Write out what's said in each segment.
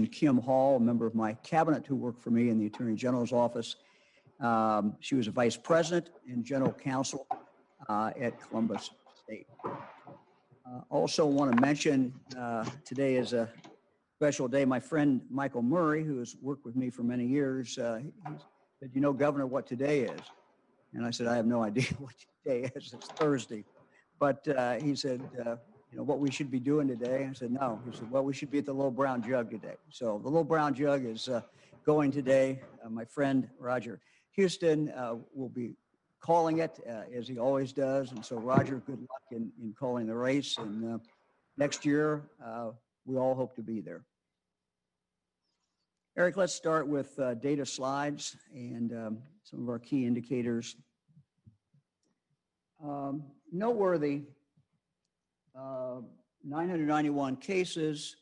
Kim Hall, a member of my cabinet who worked for me in the Attorney General's office. She was a vice president and general counsel at Columbus State. Also want to mention today is a special day. My friend Michael Murray, who has worked with me for many years, he said, "You know, Governor, what today is?" And I said, "I have no idea what today is. It's Thursday." But he said, "You know, what we should be doing today?" I said, "No." He said, "Well, we should be at the Little Brown Jug today." So the Little Brown Jug is going today. My friend Roger Houston will be calling it as he always does. And so, Roger, good luck in calling the race. And next year, we all hope to be there. Eric, let's start with data slides and some of our key indicators. Noteworthy, 991 cases.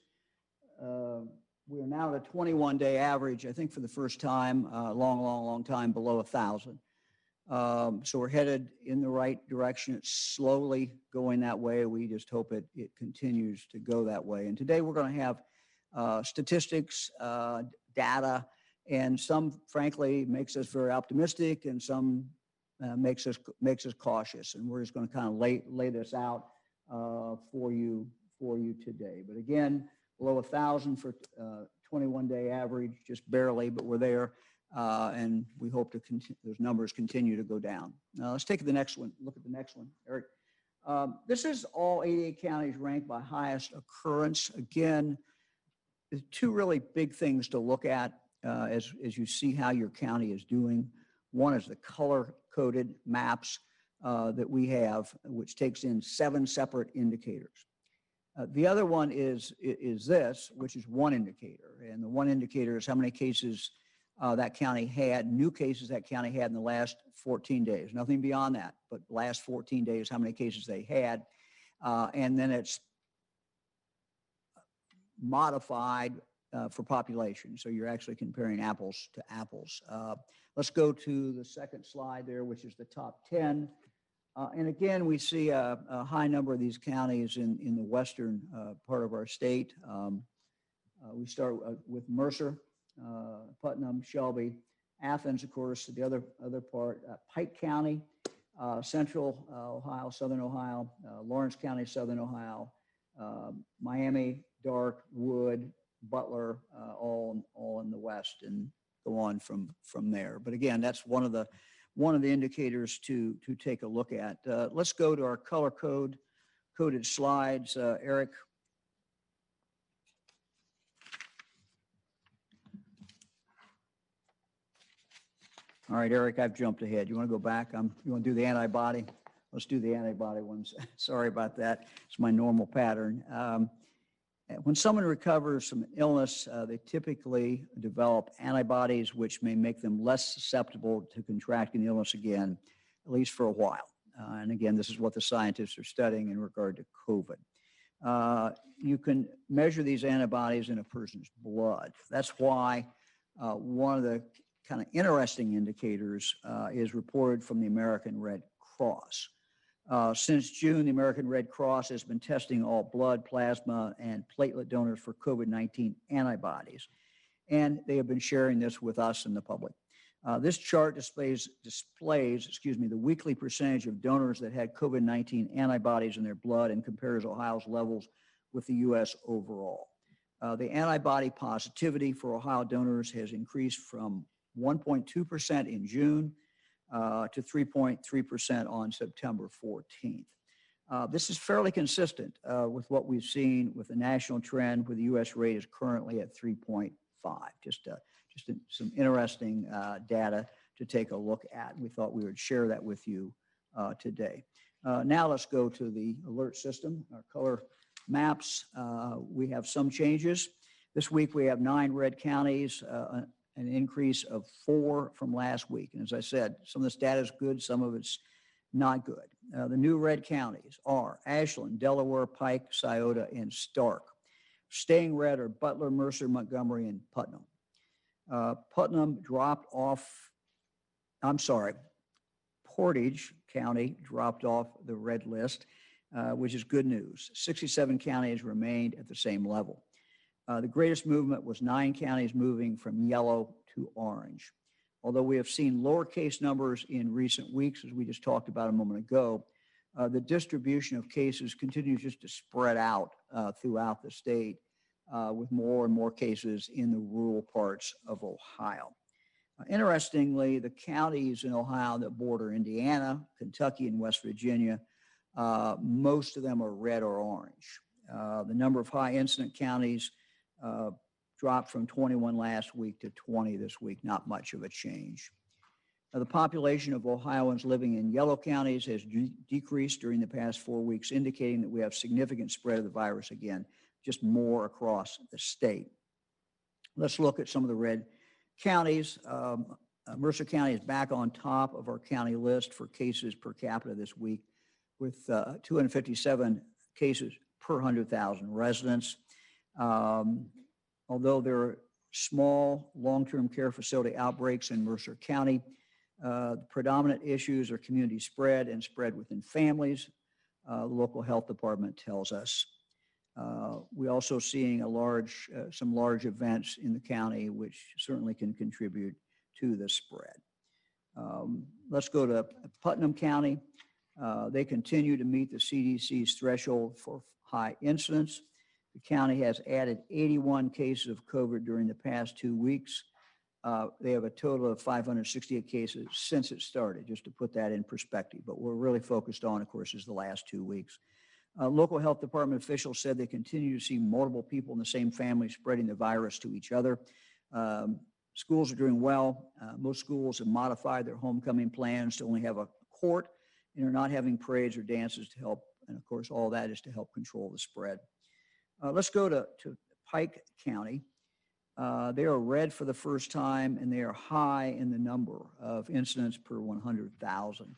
We are now at a 21-day average, I think for the first time, long time below 1,000. So we're headed in the right direction. It's slowly going that way. We just hope it continues to go that way. And today we're going to have statistics, data, and some, frankly, makes us very optimistic, and some makes us cautious. And we're just going to kind of lay this out for you today. But again, below 1,000 for 21-day average, just barely, but we're there. And we hope to those numbers continue to go down. Now let's take the next one. Look at the next one, Eric. This is all 88 counties ranked by highest occurrence. Again, there's two really big things to look at as you see how your county is doing. One is the color-coded maps that we have, which takes in 7 separate indicators. The other one is this, which is one indicator. And the one indicator is how many cases that county had, new cases that county had in the last 14 days. Nothing beyond that, but last 14 days, how many cases they had. And then it's modified for population. So you're actually comparing apples to apples. Let's go to the second slide there, which is the top 10. And again, we see a high number of these counties in the western part of our state. We start with Mercer, Putnam, Shelby, Athens, of course, the other part, Pike County, Central Ohio, Southern Ohio, Lawrence County, Southern Ohio, Miami, Dark, Wood, Butler, all in the west, and go on from there. But again, that's one of the indicators to take a look at. Let's go to our coded slides, Eric. All right, Eric, I've jumped ahead. You want to go back? You want to do the antibody? Let's do the antibody ones. Sorry about that. It's my normal pattern. When someone recovers from illness, they typically develop antibodies which may make them less susceptible to contracting the illness again, at least for a while. And again, this is what the scientists are studying in regard to COVID. You can measure these antibodies in a person's blood. That's why one of the kind of interesting indicators is reported from the American Red Cross. Since June, the American Red Cross has been testing all blood, plasma, and platelet donors for COVID-19 antibodies. And they have been sharing this with us and the public. This chart displays the weekly percentage of donors that had COVID-19 antibodies in their blood and compares Ohio's levels with the U.S. overall. The antibody positivity for Ohio donors has increased from 1.2% in June to 3.3% on September 14th. This is fairly consistent with what we've seen with the national trend, where the U.S. rate is currently at 3.5. Just some interesting data to take a look at. We thought we would share that with you today. Now let's go to the alert system, our color maps. We have some changes. This week we have 9 red counties, an increase of 4 from last week. And as I said, some of this data is good, some of it's not good. The new red counties are Ashland, Delaware, Pike, Scioto, and Stark. Staying red are Butler, Mercer, Montgomery, and Putnam. Putnam dropped off, Portage County dropped off the red list, which is good news. 67 counties remained at the same level. The greatest movement was 9 counties moving from yellow to orange. Although we have seen lower case numbers in recent weeks, as we just talked about a moment ago, the distribution of cases continues just to spread out throughout the state with more and more cases in the rural parts of Ohio. Interestingly, the counties in Ohio that border Indiana, Kentucky, and West Virginia, most of them are red or orange. The number of high incident counties dropped from 21 last week to 20 this week, not much of a change. The population of Ohioans living in yellow counties has decreased during the past 4 weeks, indicating that we have significant spread of the virus again, just more across the state. Let's look at some of the red counties. Mercer County is back on top of our county list for cases per capita this week with 257 cases per 100,000 residents. Although there are small long-term care facility outbreaks in Mercer County, the predominant issues are community spread and spread within families, the local health department tells us. We're also seeing some large events in the county, which certainly can contribute to the spread. Let's go to Putnam County. They continue to meet the CDC's threshold for high incidence. The county has added 81 cases of COVID during the past 2 weeks. They have a total of 568 cases since it started, just to put that in perspective. But we're really focused on, of course, is the last 2 weeks. Local health department officials said they continue to see multiple people in the same family spreading the virus to each other. Schools are doing well. Most schools have modified their homecoming plans to only have a court and are not having parades or dances to help. And of course, all that is to help control the spread. Let's go to Pike County. They are red for the first time, and they are high in the number of incidents per 100,000.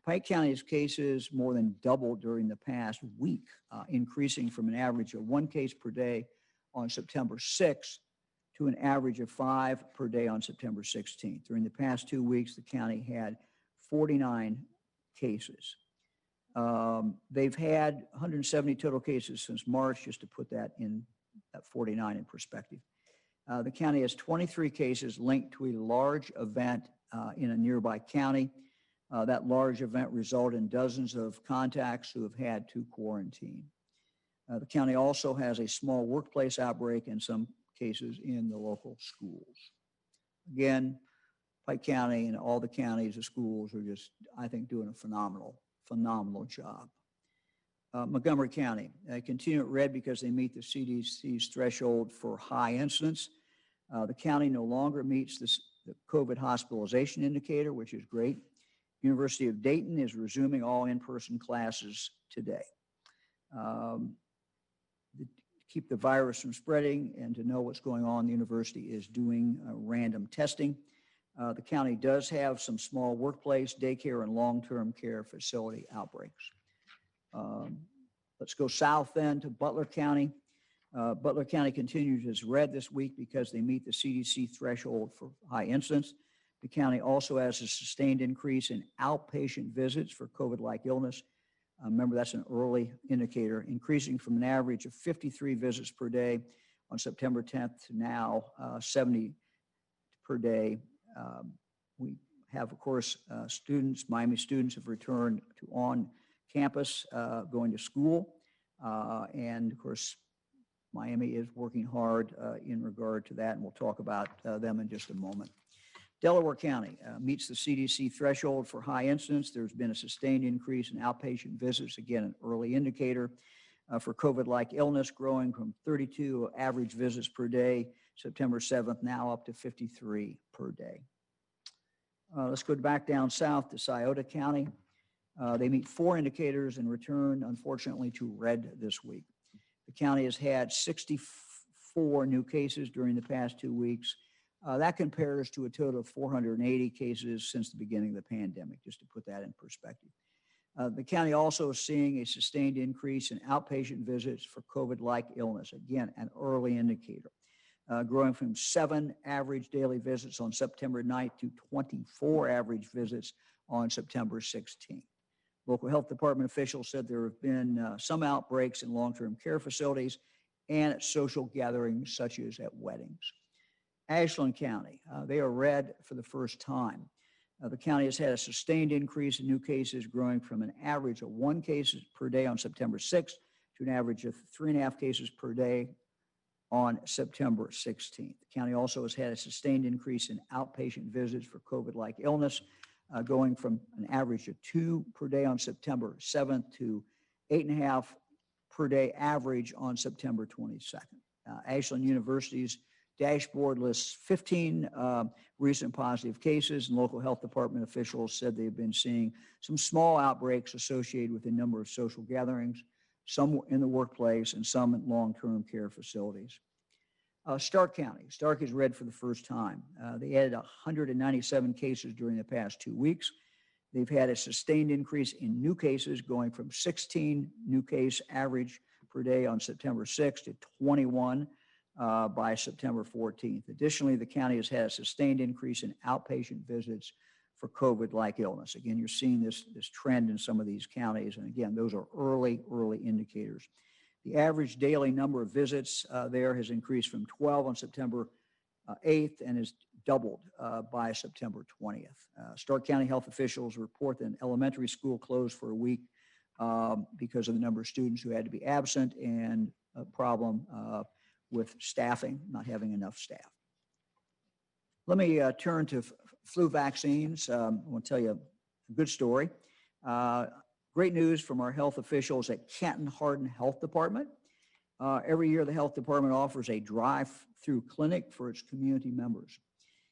Pike County's cases more than doubled during the past week, increasing from an average of 1 case per day on September 6th to an average of 5 per day on September 16th. During the past 2 weeks, the county had 49 cases. They've had 170 total cases since March, just to put that 49 in perspective. The county has 23 cases linked to a large event in a nearby county. That large event resulted in dozens of contacts who have had to quarantine. The county also has a small workplace outbreak and some cases in the local schools. Again, Pike County and all the counties, the schools are just, I think, doing a phenomenal job. Montgomery County, continue at red because they meet the CDC's threshold for high incidence. The county no longer meets the COVID hospitalization indicator, which is great. University of Dayton is resuming all in-person classes today. To keep the virus from spreading and to know what's going on, the university is doing random testing. The county does have some small workplace, daycare, and long-term care facility outbreaks. Let's go south then to Butler County. Butler County continues as red this week because they meet the CDC threshold for high incidence. The county also has a sustained increase in outpatient visits for COVID-like illness. Remember, that's an early indicator, increasing from an average of 53 visits per day on September 10th to now 70 per day. We have, of course, Miami students have returned to on-campus going to school. And, of course, Miami is working hard in regard to that, and we'll talk about them in just a moment. Delaware County meets the CDC threshold for high incidence. There's been a sustained increase in outpatient visits, again, an early indicator for COVID-like illness, growing from 32 average visits per day, September 7th, now up to 53 per day. Let's go back down south to Scioto County. They meet 4 indicators and return, unfortunately, to red this week. The county has had 64 new cases during the past 2 weeks. That compares to a total of 480 cases since the beginning of the pandemic, just to put that in perspective. The county also is seeing a sustained increase in outpatient visits for COVID-like illness, again, an early indicator, growing from 7 average daily visits on September 9th to 24 average visits on September 16th. Local health department officials said there have been some outbreaks in long-term care facilities and at social gatherings such as at weddings. Ashland County, they are red for the first time. The county has had a sustained increase in new cases, growing from an average of 1 case per day on September 6th to an average of 3.5 cases per day on September 16th. The county also has had a sustained increase in outpatient visits for COVID-like illness, going from an average of 2 per day on September 7th to 8.5 per day average on September 22nd. Ashland University's dashboard lists 15 recent positive cases, and local health department officials said they've been seeing some small outbreaks associated with a number of social gatherings, some in the workplace and some in long-term care facilities. Stark County. Stark is red for the first time. They added 197 cases during the past 2 weeks. They've had a sustained increase in new cases, going from 16 new case average per day on September 6th to 21 by September 14th. Additionally, the county has had a sustained increase in outpatient visits for COVID-like illness. Again, you're seeing this trend in some of these counties. And again, those are early indicators. The average daily number of visits there has increased from 12 on September 8th and is doubled by September 20th. Stark County health officials report that an elementary school closed for a week because of the number of students who had to be absent and a problem with staffing, not having enough staff. Let me turn to flu vaccines. I want to tell you a good story. Great news from our health officials at Canton Hardin Health Department. Every year, the health department offers a drive-through clinic for its community members.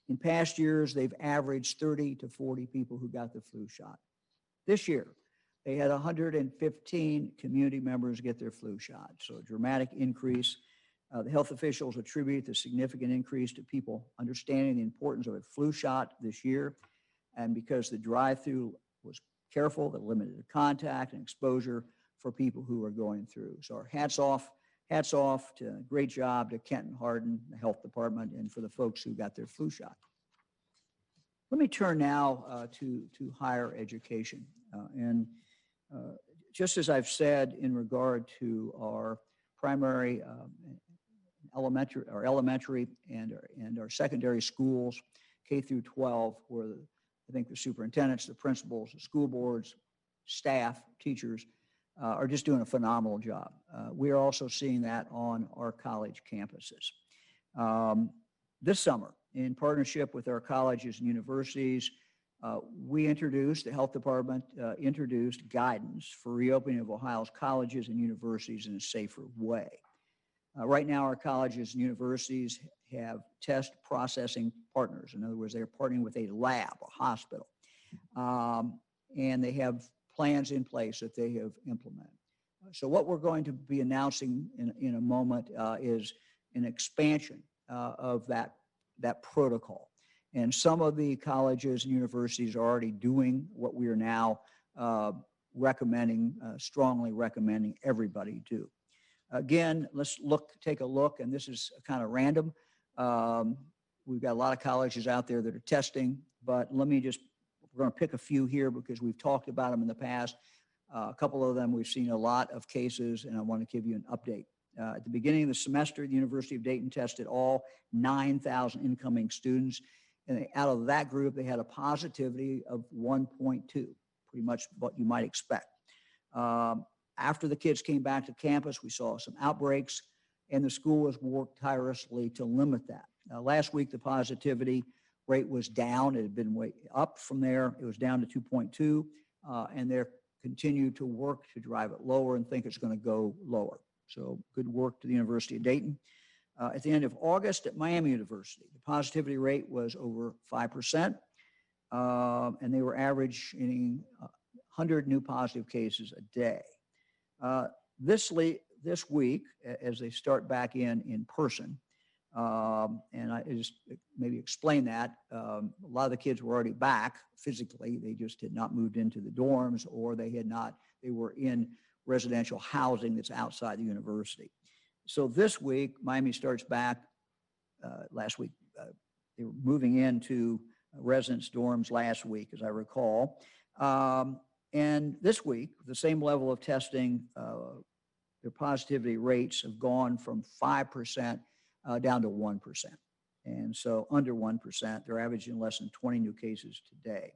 In past years, they've averaged 30 to 40 people who got the flu shot. This year, they had 115 community members get their flu shot, so a dramatic increase. The health officials attribute the significant increase to people understanding the importance of a flu shot this year, and because the drive-through was careful, that limited the contact and exposure for people who are going through. So our hats off to a great job to Canton Hardin, the health department, and for the folks who got their flu shot. Let me turn now to higher education. Just as I've said in regard to our primary elementary and our secondary schools, K through 12, where I think the superintendents, the principals, the school boards, staff, teachers are just doing a phenomenal job. We are also seeing that on our college campuses. This summer, in partnership with our colleges and universities, the health department introduced guidance for reopening of Ohio's colleges and universities in a safer way. Right now, our colleges and universities have test processing partners. In other words, they're partnering with a lab, a hospital, and they have plans in place that they have implemented. So what we're going to be announcing in a moment is an expansion of that protocol. And some of the colleges and universities are already doing what we are now strongly recommending everybody do. Again, let's take a look, and this is kind of random. We've got a lot of colleges out there that are testing, but we're going to pick a few here because we've talked about them in the past. A couple of them, we've seen a lot of cases, and I want to give you an update. At the beginning of the semester, the University of Dayton tested all 9,000 incoming students, and out of that group, they had a positivity of 1.2, pretty much what you might expect. After the kids came back to campus, we saw some outbreaks, and the school has worked tirelessly to limit that. Last week, the positivity rate was down. It had been way up from there. It was down to 2.2, and they're continued to work to drive it lower and think it's going to go lower. So good work to the University of Dayton. At the end of August at Miami University, the positivity rate was over 5%, and they were averaging 100 new positive cases a day. This week, as they start back in person, and I just maybe explain that, a lot of the kids were already back physically. They just had not moved into the dorms, or they were in residential housing that's outside the university. So this week, Miami starts back. Last week, they were moving into residence dorms last week, as I recall. And this week, the same level of testing, their positivity rates have gone from 5% down to 1%. And so under 1%, they're averaging less than 20 new cases today.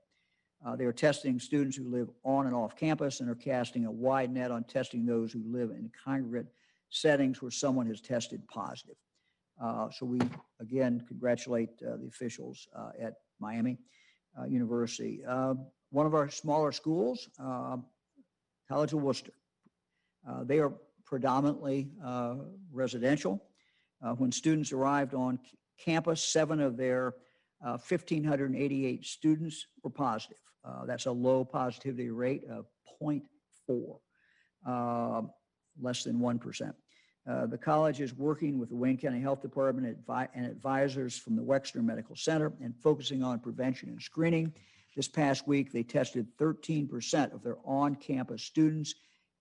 They are testing students who live on and off campus and are casting a wide net on testing those who live in congregate settings where someone has tested positive. So we, again, congratulate the officials at Miami University. One of our smaller schools, College of Worcester, they are predominantly residential. When students arrived on campus, 7 of their 1,588 students were positive. That's a low positivity rate of 0.4, less than 1%. The college is working with the Wayne County Health Department and advisors from the Wexner Medical Center and focusing on prevention and screening. This past week, they tested 13% of their on-campus students,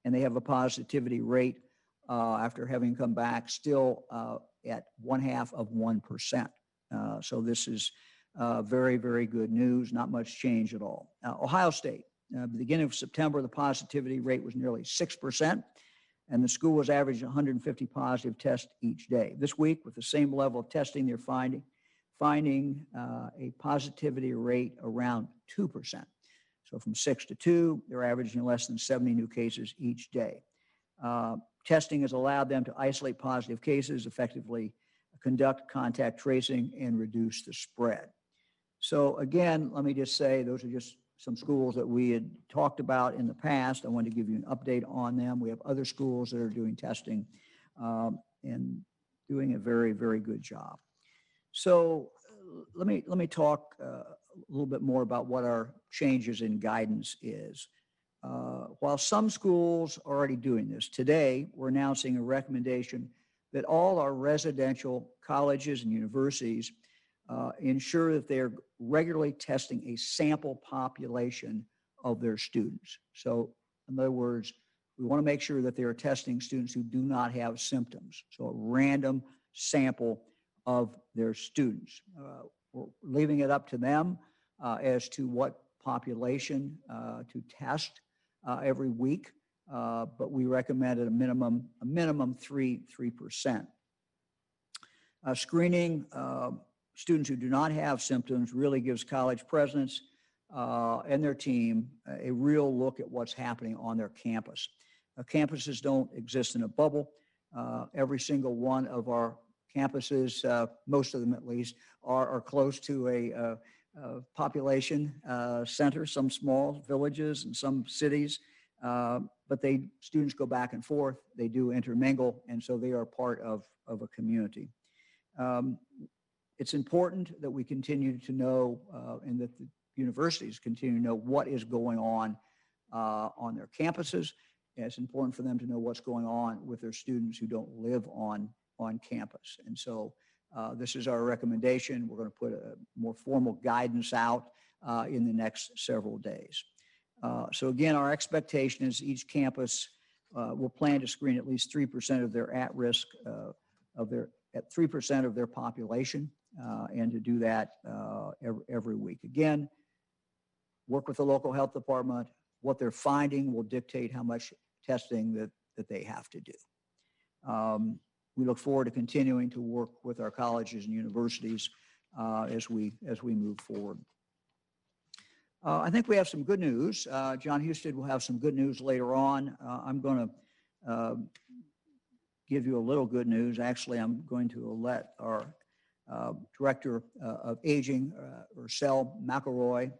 and they have a positivity rate after having come back still at 0.5%. So this is very, very good news, not much change at all. Ohio State, at the beginning of September, the positivity rate was nearly 6%, and the school was averaging 150 positive tests each day. This week, with the same level of testing, they're finding a positivity rate around 2%. So from 6 to 2, they're averaging less than 70 new cases each day. Testing has allowed them to isolate positive cases, effectively conduct contact tracing, and reduce the spread. So again, let me just say, those are just some schools that we had talked about in the past. I wanted to give you an update on them. We have other schools that are doing testing and doing a very, very good job. So let me talk a little bit more about what our changes in guidance is. While some schools are already doing this, today we're announcing a recommendation that all our residential colleges and universities ensure that they're regularly testing a sample population of their students. So in other words, we want to make sure that they are testing students who do not have symptoms. So a random sample of their students. We're leaving it up to them as to what population to test every week, but we recommend at a minimum 3%. Screening students who do not have symptoms really gives college presidents and their team a real look at what's happening on their campus. Campuses don't exist in a bubble. Every single one of our campuses, most of them at least, are close to a population center, some small villages and some cities, but students go back and forth. They do intermingle, and so they are part of a community. It's important that we continue to know and that the universities continue to know what is going on their campuses. And it's important for them to know what's going on with their students who don't live on campus. And so this is our recommendation. We're going to put a more formal guidance out in the next several days. So again, our expectation is each campus will plan to screen at least 3% of their at-risk at 3% of their population, and to do that every week. Again, work with the local health department. What they're finding will dictate how much testing that they have to do. We look forward to continuing to work with our colleges and universities as we move forward. I think we have some good news. John Husted will have some good news later on. I'm going to give you a little good news. Actually, I'm going to let our Director of Aging, Ursel McElroy,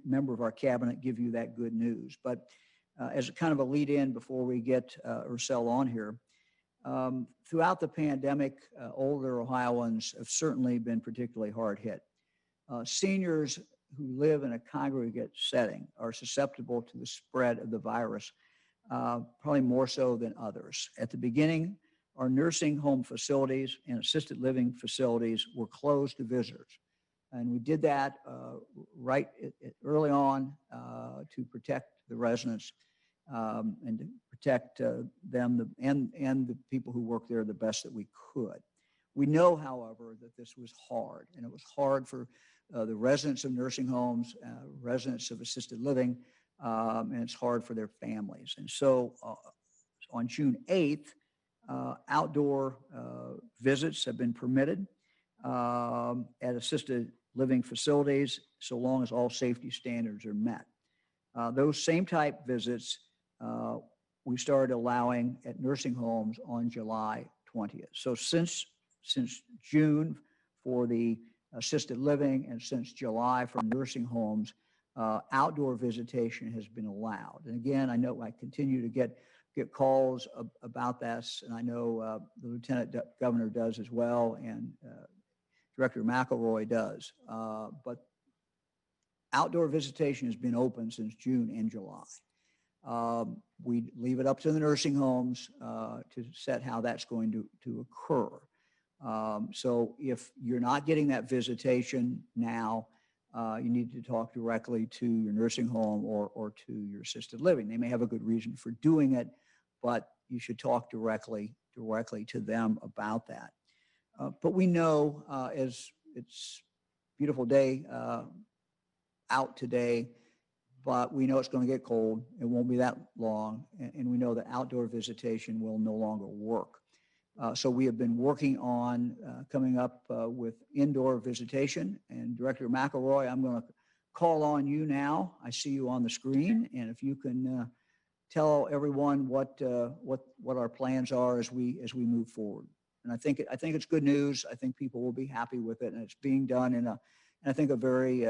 member of our cabinet, give you that good news. But as a kind of a lead in before we get Ursel on here, throughout the pandemic, older Ohioans have certainly been particularly hard hit. Seniors who live in a congregate setting are susceptible to the spread of the virus, probably more so than others. At the beginning, our nursing home facilities and assisted living facilities were closed to visitors. And we did that early on to protect the residents and to protect them and the people who work there the best that we could. We know, however, that this was hard, and it was hard for the residents of nursing homes, residents of assisted living, and it's hard for their families. And so on June 8th, outdoor visits have been permitted at assisted living facilities, so long as all safety standards are met. Those same type visits we started allowing at nursing homes on July 20th. So since June for the assisted living and since July for nursing homes, outdoor visitation has been allowed. And again, I know I continue to get calls about this, and I know the Lieutenant Governor does as well, and Director McElroy does. But outdoor visitation has been open since June and July. We leave it up to the nursing homes to set how that's going to occur. So if you're not getting that visitation now, you need to talk directly to your nursing home or to your assisted living. They may have a good reason for doing it, but you should talk directly to them about that. But we know as it's a beautiful day out today, but we know it's going to get cold. It won't be that long. And we know that outdoor visitation will no longer work. So we have been working on coming up with indoor visitation. And Director McElroy, I'm going to call on you now. I see you on the screen. And if you can tell everyone what our plans are as we move forward. And I think it's good news. I think people will be happy with it. And it's being done in I think a very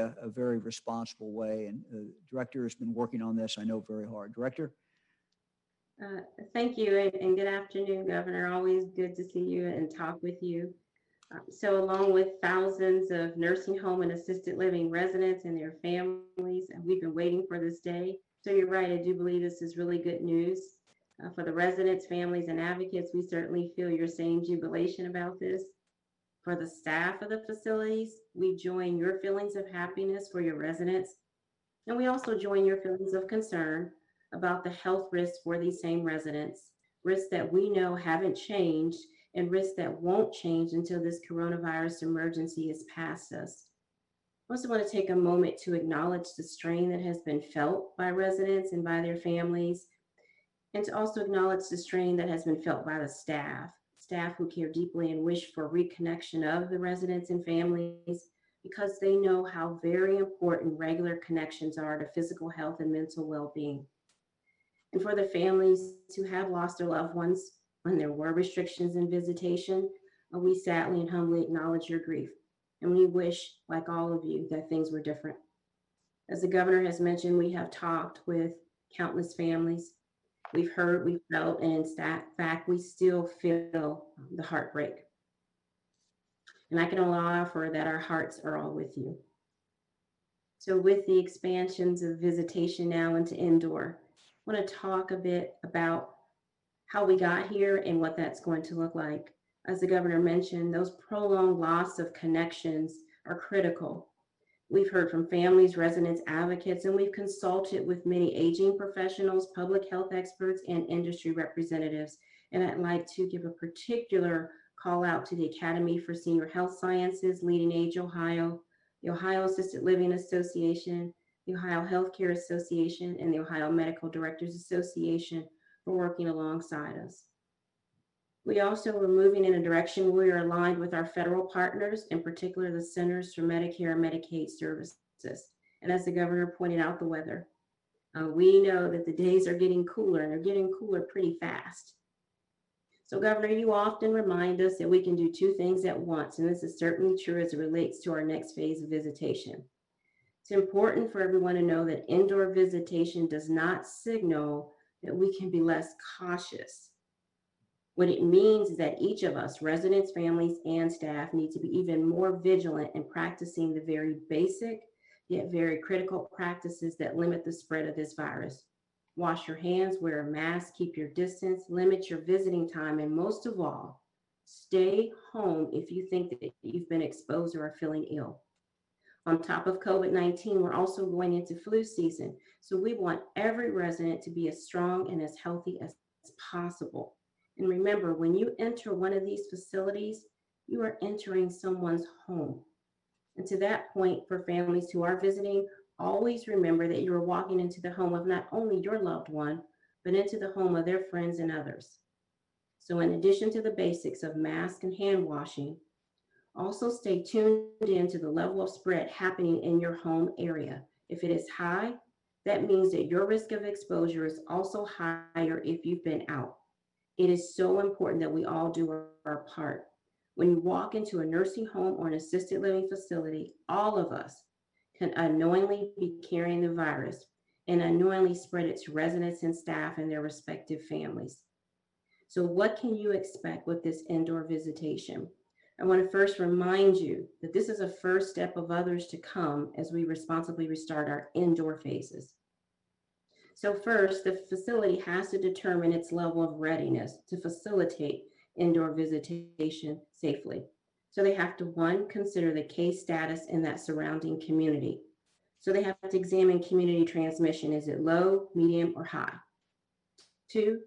responsible way. And the director has been working on this, I know, very hard. Director? Thank you, and good afternoon, Governor. Always good to see you and talk with you. So along with thousands of nursing home and assisted living residents and their families, we've been waiting for this day. So you're right, I do believe this is really good news. For the residents, families, and advocates, we certainly feel your same jubilation about this. For the staff of the facilities, we join your feelings of happiness for your residents, and we also join your feelings of concern about the health risks for these same residents, risks that we know haven't changed and risks that won't change until this coronavirus emergency is past us. I also want to take a moment to acknowledge the strain that has been felt by residents and by their families, and to also acknowledge the strain that has been felt by the staff who care deeply and wish for reconnection of the residents and families, because they know how very important regular connections are to physical health and mental well-being. And for the families who have lost their loved ones when there were restrictions in visitation, we sadly and humbly acknowledge your grief. And we wish, like all of you, that things were different. As the governor has mentioned, we have talked with countless families. We've heard, we've felt, and in fact, we still feel the heartbreak. And I can only offer that our hearts are all with you. So with the expansions of visitation now into indoor, I want to talk a bit about how we got here and what that's going to look like. As the governor mentioned, those prolonged loss of connections are critical. We've heard from families, residents, advocates, and we've consulted with many aging professionals, public health experts, and industry representatives. And I'd like to give a particular call out to the Academy for Senior Health Sciences, Leading Age Ohio, the Ohio Assisted Living Association, the Ohio Healthcare Association, and the Ohio Medical Directors Association for working alongside us. We also are moving in a direction where we are aligned with our federal partners, in particular the Centers for Medicare and Medicaid Services. And as the governor pointed out, the weather. We know that the days are getting cooler, and they're getting cooler pretty fast. So Governor, you often remind us that we can do two things at once, and this is certainly true as it relates to our next phase of visitation. It's important for everyone to know that indoor visitation does not signal that we can be less cautious. What it means is that each of us, residents, families, and staff, need to be even more vigilant in practicing the very basic yet very critical practices that limit the spread of this virus. Wash your hands, wear a mask, keep your distance, limit your visiting time, and most of all, stay home if you think that you've been exposed or are feeling ill. On top of COVID-19, we're also going into flu season, so we want every resident to be as strong and as healthy as possible. And remember, when you enter one of these facilities, you are entering someone's home. And to that point, for families who are visiting, always remember that you are walking into the home of not only your loved one, but into the home of their friends and others. So in addition to the basics of mask and hand washing, also stay tuned in to the level of spread happening in your home area. If it is high, that means that your risk of exposure is also higher if you've been out. It is so important that we all do our part. When you walk into a nursing home or an assisted living facility, all of us can unknowingly be carrying the virus and unknowingly spread it to residents and staff and their respective families. So, what can you expect with this indoor visitation? I want to first remind you that this is a first step of others to come as we responsibly restart our indoor phases. So first, the facility has to determine its level of readiness to facilitate indoor visitation safely. So they have to, one, consider the case status in that surrounding community. So they have to examine community transmission. Is it low, medium, or high? Two,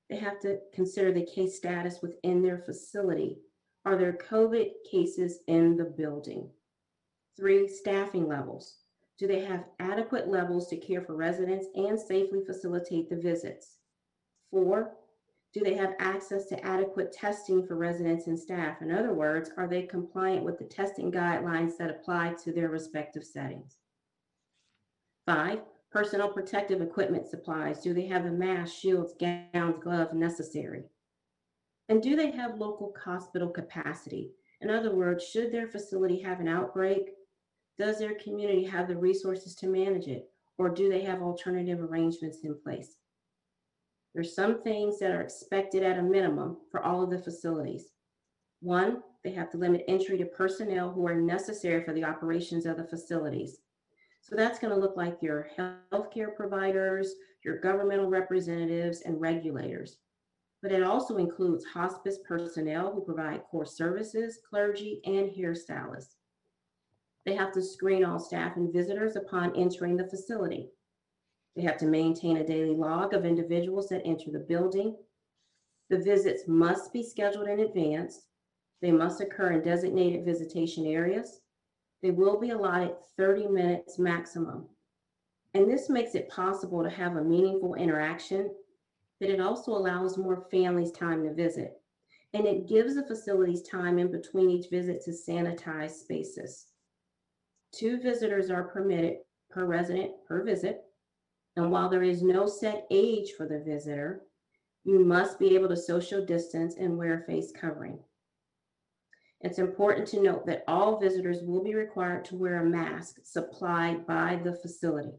they have to consider the case status within their facility. Are there COVID cases in the building? Three, staffing levels. Do they have adequate levels to care for residents and safely facilitate the visits? Four, do they have access to adequate testing for residents and staff? In other words, are they compliant with the testing guidelines that apply to their respective settings? Five, personal protective equipment supplies. Do they have the masks, shields, gowns, gloves necessary? And do they have local hospital capacity? In other words, should their facility have an outbreak, does their community have the resources to manage it, or do they have alternative arrangements in place? There's some things that are expected at a minimum for all of the facilities. One, they have to limit entry to personnel who are necessary for the operations of the facilities. So that's going to look like your healthcare providers, your governmental representatives, and regulators. But it also includes hospice personnel who provide core services, clergy, and hairstylists. They have to screen all staff and visitors upon entering the facility. They have to maintain a daily log of individuals that enter the building. The visits must be scheduled in advance. They must occur in designated visitation areas. They will be allotted 30 minutes maximum. And this makes it possible to have a meaningful interaction, but it also allows more families time to visit. And it gives the facilities time in between each visit to sanitize spaces. 2 visitors are permitted per resident per visit. And while there is no set age for the visitor, you must be able to social distance and wear a face covering. It's important to note that all visitors will be required to wear a mask supplied by the facility.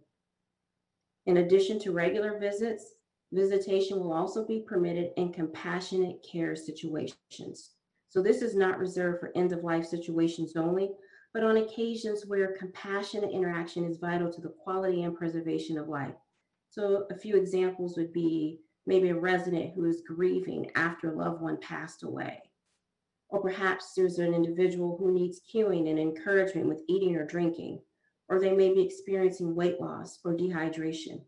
In addition to regular visits, visitation will also be permitted in compassionate care situations. So this is not reserved for end-of-life situations only, but on occasions where compassionate interaction is vital to the quality and preservation of life. So a few examples would be maybe a resident who is grieving after a loved one passed away. Or perhaps there's an individual who needs cueing and encouragement with eating or drinking, or they may be experiencing weight loss or dehydration.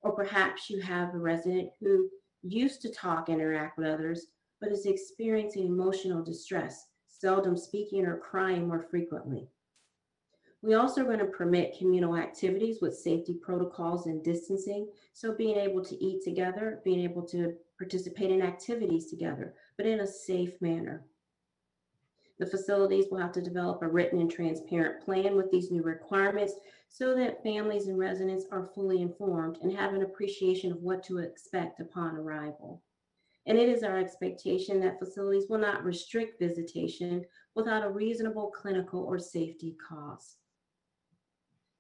Or perhaps you have a resident who used to talk and interact with others, but is experiencing emotional distress, seldom speaking or crying more frequently. We also are going to permit communal activities with safety protocols and distancing. So being able to eat together, being able to participate in activities together, but in a safe manner. The facilities will have to develop a written and transparent plan with these new requirements so that families and residents are fully informed and have an appreciation of what to expect upon arrival. And it is our expectation that facilities will not restrict visitation without a reasonable clinical or safety cause.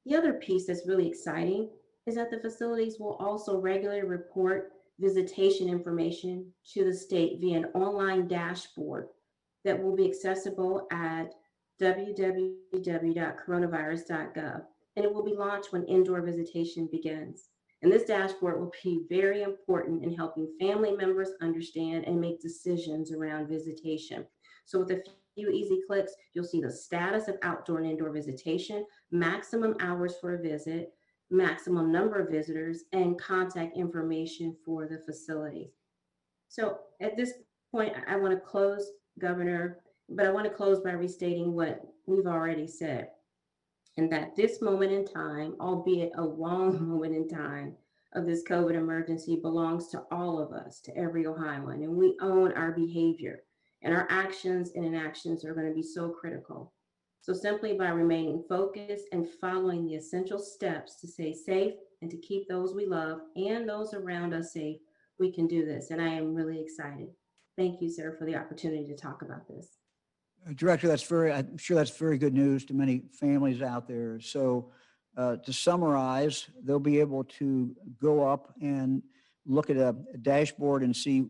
The other piece that's really exciting is that the facilities will also regularly report visitation information to the state via an online dashboard that will be accessible at www.coronavirus.gov, and it will be launched when indoor visitation begins. And this dashboard will be very important in helping family members understand and make decisions around visitation. So with a few easy clicks, you'll see the status of outdoor and indoor visitation, maximum hours for a visit, maximum number of visitors, and contact information for the facility. So at this point, I want to close, Governor, but I want to close by restating what we've already said. And that this moment in time, albeit a long moment in time, of this COVID emergency belongs to all of us, to every Ohioan, and we own our behavior. And our actions and inactions are going to be so critical. So simply by remaining focused and following the essential steps to stay safe and to keep those we love and those around us safe, we can do this. And I am really excited. Thank you, sir, for the opportunity to talk about this. Director, I'm sure that's very good news to many families out there. So to summarize, they'll be able to go up and look at a dashboard and see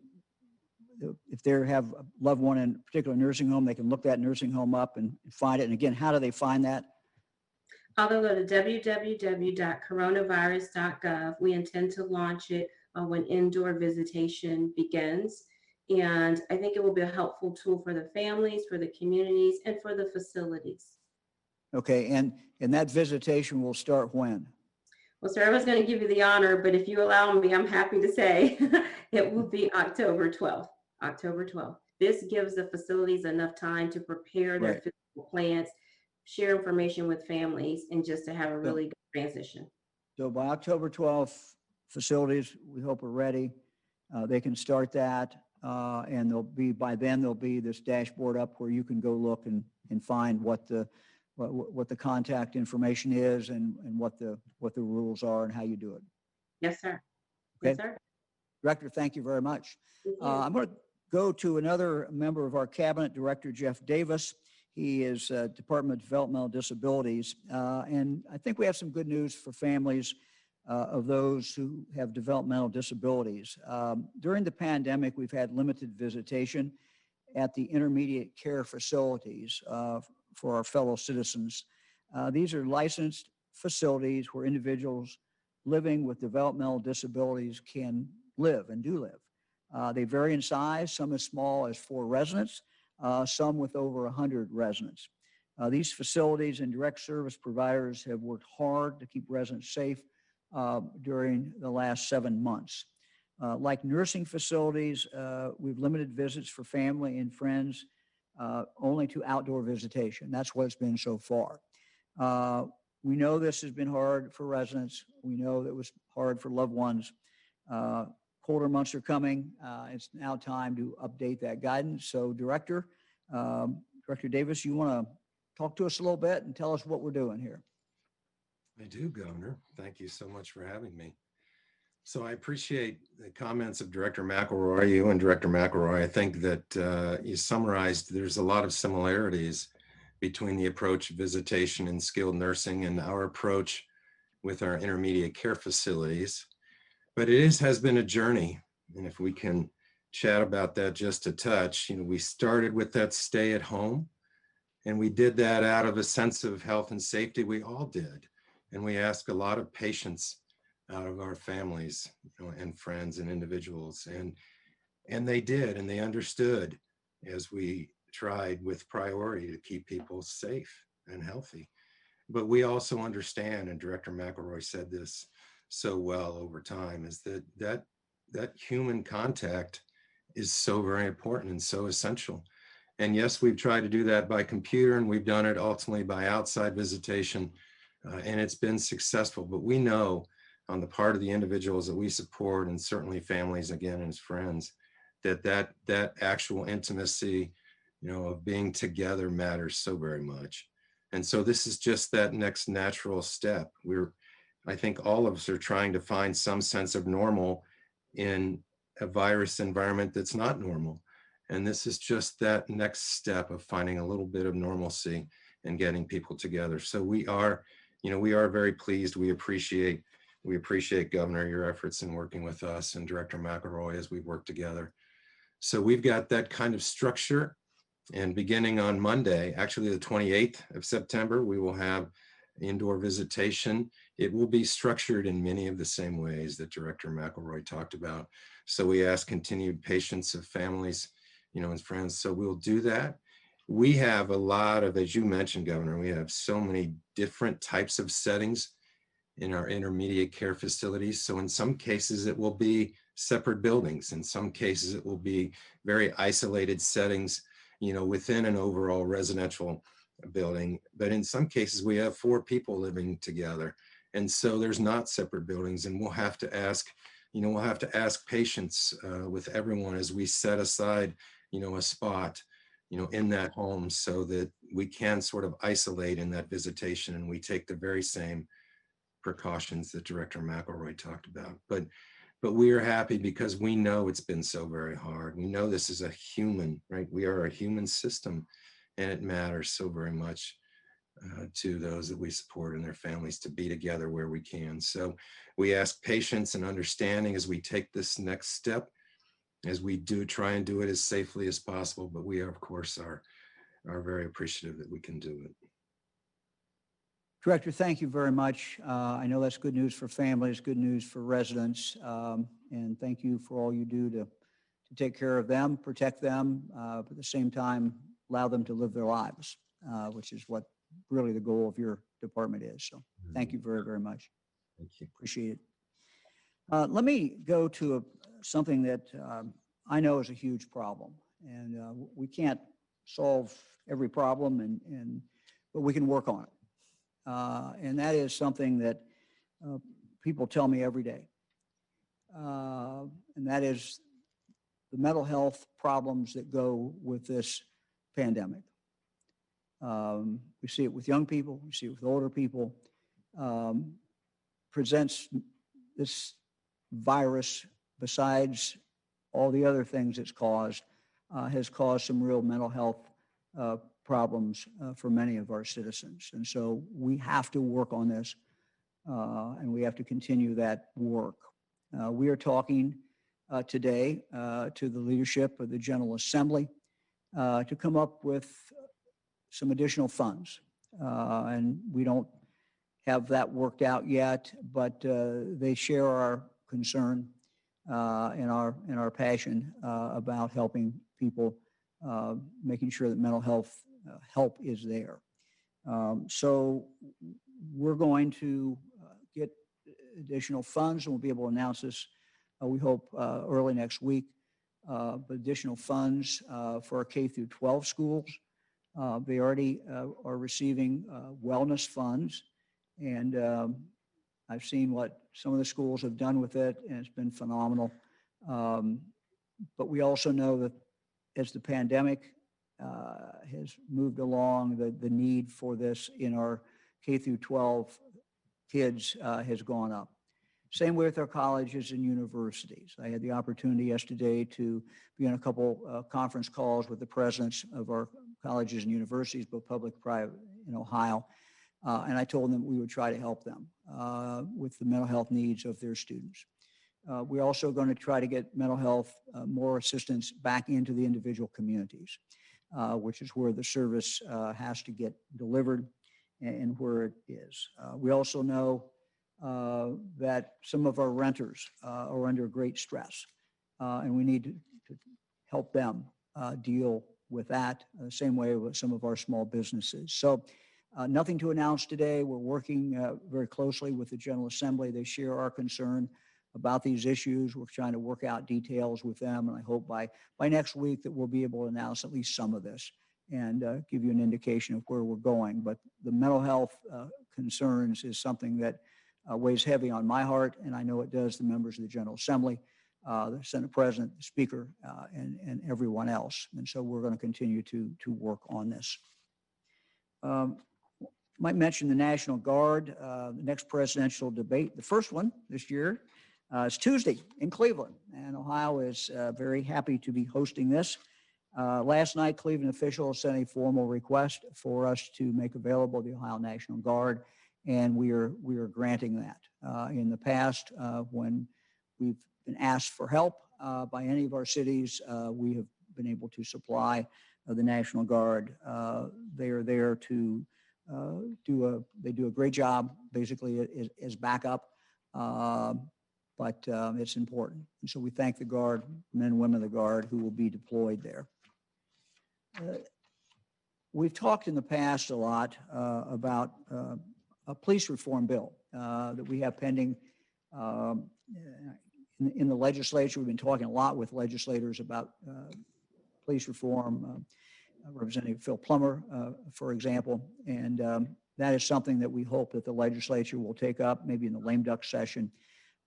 if they have a loved one in a particular nursing home, they can look that nursing home up and find it. And again, how do they find that? I'll go to www.coronavirus.gov. We intend to launch it when indoor visitation begins. And I think it will be a helpful tool for the families, for the communities, and for the facilities. Okay, and that visitation will start when? Well, sir, I was going to give you the honor, but if you allow me, I'm happy to say it will be October 12th. October 12th. This gives the facilities enough time to prepare their physical plans, share information with families, and just to have a really good transition. So by October 12th, facilities, we hope, are ready. They can start that, and by then there'll be this dashboard up where you can go look and find what the contact information is and what the rules are and how you do it. Yes, sir. Okay. Yes, sir. Director, thank you very much. I'm going to go to another member of our cabinet, Director Jeff Davis. He is Department of Developmental Disabilities. And I think we have some good news for families of those who have developmental disabilities. During the pandemic, we've had limited visitation at the intermediate care facilities for our fellow citizens. These are licensed facilities where individuals living with developmental disabilities can live and do live. They vary in size, some as small as 4 residents, some with over 100 residents. These facilities and direct service providers have worked hard to keep residents safe during the last 7 months. Like nursing facilities, we've limited visits for family and friends only to outdoor visitation. That's what it's been so far. We know this has been hard for residents. We know that it was hard for loved ones. Colder months are coming. It's now time to update that guidance. So Director Davis, you want to talk to us a little bit and tell us what we're doing here? I do, Governor. Thank you so much for having me. So I appreciate the comments of Director McElroy, you and Director McElroy. I think that you summarized there's a lot of similarities between the approach of visitation and skilled nursing and our approach with our intermediate care facilities. But it has been a journey. And if we can chat about that just a touch, we started with that stay at home, and we did that out of a sense of health and safety. We all did. And we asked a lot of patience out of our families and friends and individuals. And they did, and they understood as we tried with priority to keep people safe and healthy. But we also understand, and Director McElroy said this so well over time, is that human contact is so very important and so essential. And yes, we've tried to do that by computer, and we've done it ultimately by outside visitation, and it's been successful. But we know on the part of the individuals that we support, and certainly families, again, and friends, that actual intimacy, of being together matters so very much. And so this is just that next natural step. I think all of us are trying to find some sense of normal in a virus environment that's not normal. And this is just that next step of finding a little bit of normalcy and getting people together. So we are very pleased. We appreciate, Governor, your efforts in working with us and Director McElroy as we work together. So we've got that kind of structure. And beginning on Monday, actually the 28th of September, we will have indoor visitation. It will be structured in many of the same ways that Director McElroy talked about. So we ask continued patience of families, and friends. So we'll do that. We have a lot of, as you mentioned, Governor, we have so many different types of settings in our intermediate care facilities. So in some cases, it will be separate buildings. In some cases, it will be very isolated settings, within an overall residential building. But in some cases, we have 4 people living together. And so there's not separate buildings, and we'll have to ask, we'll have to ask patience with everyone as we set aside, a spot, in that home so that we can sort of isolate in that visitation, and we take the very same precautions that Director McElroy talked about. But we are happy because we know it's been so very hard. We know this is a human, right? We are a human system, and it matters so very much to those that we support and their families to be together where we can. So we ask patience and understanding as we take this next step, as we do try and do it as safely as possible. But we, of course, are very appreciative that we can do it. Director, thank you very much. I know that's good news for families, good news for residents, and thank you for all you do to take care of them, protect them, but at the same time, allow them to live their lives, which is what really the goal of your department is. So thank you very, very much. Thank you. Appreciate it. Let me go to something that I know is a huge problem, and we can't solve every problem, but we can work on it. And that is something that people tell me every day, and that is the mental health problems that go with this pandemic. We see it with young people, we see it with older people. Presents this virus, besides all the other things it's caused, has caused some real mental health problems for many of our citizens. And so we have to work on this, and we have to continue that work. We are talking today to the leadership of the General Assembly to come up with some additional funds. And we don't have that worked out yet, but they share our concern and our passion about helping people, making sure that mental health help is there. So we're going to get additional funds, and we'll be able to announce this, we hope, early next week, but additional funds for our K through 12 schools. They already are receiving wellness funds, and I've seen what some of the schools have done with it, and it's been phenomenal. But we also know that as the pandemic has moved along, the need for this in our K through 12 kids has gone up. Same way with our colleges and universities. I had the opportunity yesterday to be on a couple conference calls with the presidents of our colleges and universities, both public and private, in Ohio. And I told them we would try to help them with the mental health needs of their students. We're also going to try to get mental health, more assistance back into the individual communities, which is where the service has to get delivered and where it is. We also know that some of our renters are under great stress, and we need to help them deal with that the same way with some of our small businesses. So nothing to announce today. We're working very closely with the General Assembly. They share our concern about these issues. We're trying to work out details with them, and I hope by next week that we'll be able to announce at least some of this and give you an indication of where we're going. But the mental health concerns is something that weighs heavy on my heart, and I know it does the members of the General Assembly, the Senate President, the Speaker, and everyone else. And so we're going to continue to work on this. Might mention the National Guard, the next presidential debate. The first one this year is Tuesday in Cleveland, and Ohio is very happy to be hosting this. Last night, Cleveland officials sent a formal request for us to make available the Ohio National Guard, and we are granting that. In the past, when we've been asked for help by any of our cities, we have been able to supply the National Guard. They are there to do a great job, basically as backup, but it's important. And so we thank the Guard, men and women of the Guard who will be deployed there. We've talked in the past a lot about a police reform bill that we have pending in the legislature. We've been talking a lot with legislators about police reform. Representative Phil Plummer, for example, and that is something that we hope that the legislature will take up, maybe in the lame duck session.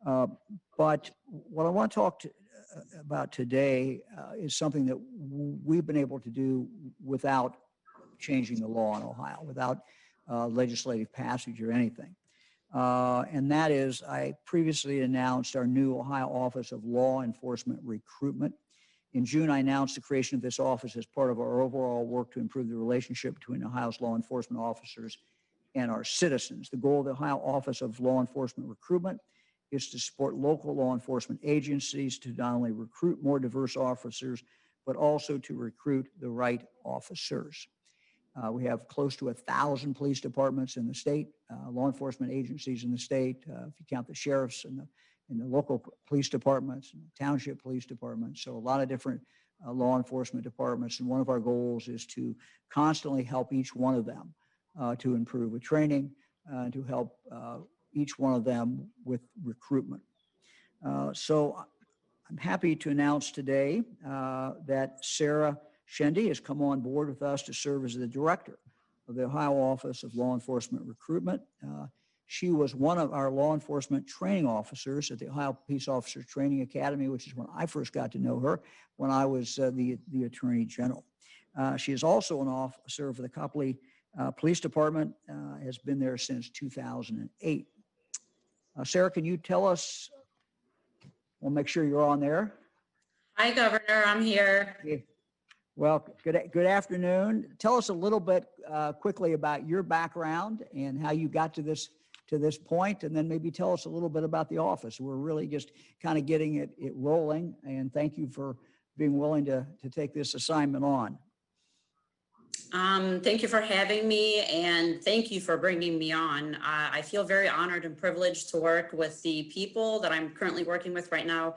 But what I want to talk about today is something that we've been able to do without changing the law in Ohio, without legislative passage or anything. And that is, I previously announced our new Ohio Office of Law Enforcement Recruitment. In June, I announced the creation of this office as part of our overall work to improve the relationship between Ohio's law enforcement officers and our citizens. The goal of the Ohio Office of Law Enforcement Recruitment is to support local law enforcement agencies to not only recruit more diverse officers, but also to recruit the right officers. We have close to 1,000 police departments in the state, law enforcement agencies in the state, if you count the sheriffs and the local police departments, and the township police departments. So a lot of different law enforcement departments. And one of our goals is to constantly help each one of them to improve with training, to help each one of them with recruitment. So I'm happy to announce today that Sarah Shendy has come on board with us to serve as the director of the Ohio Office of Law Enforcement Recruitment. She was one of our law enforcement training officers at the Ohio Peace Officers Training Academy, which is when I first got to know her when I was the Attorney General. She is also an officer for the Copley Police Department, has been there since 2008. Sarah, can you tell us, we'll make sure you're on there. Hi, Governor, I'm here. Well, good afternoon. Tell us a little bit quickly about your background and how you got to this point, and then maybe tell us a little bit about the office. We're really just kind of getting it rolling, and thank you for being willing to take this assignment on. Thank you for having me, and thank you for bringing me on. I feel very honored and privileged to work with the people that I'm currently working with right now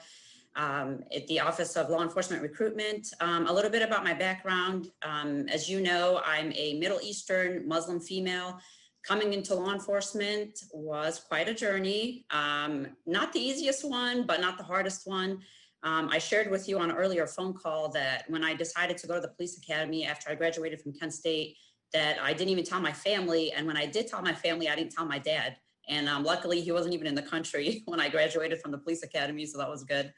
at the Office of Law Enforcement Recruitment. A little bit about my background. As you know, I'm a Middle Eastern Muslim female. Coming into law enforcement was quite a journey. Not the easiest one, but not the hardest one. I shared with you on an earlier phone call that when I decided to go to the police academy after I graduated from Kent State, that I didn't even tell my family. And when I did tell my family, I didn't tell my dad. And luckily, he wasn't even in the country when I graduated from the police academy, so that was good.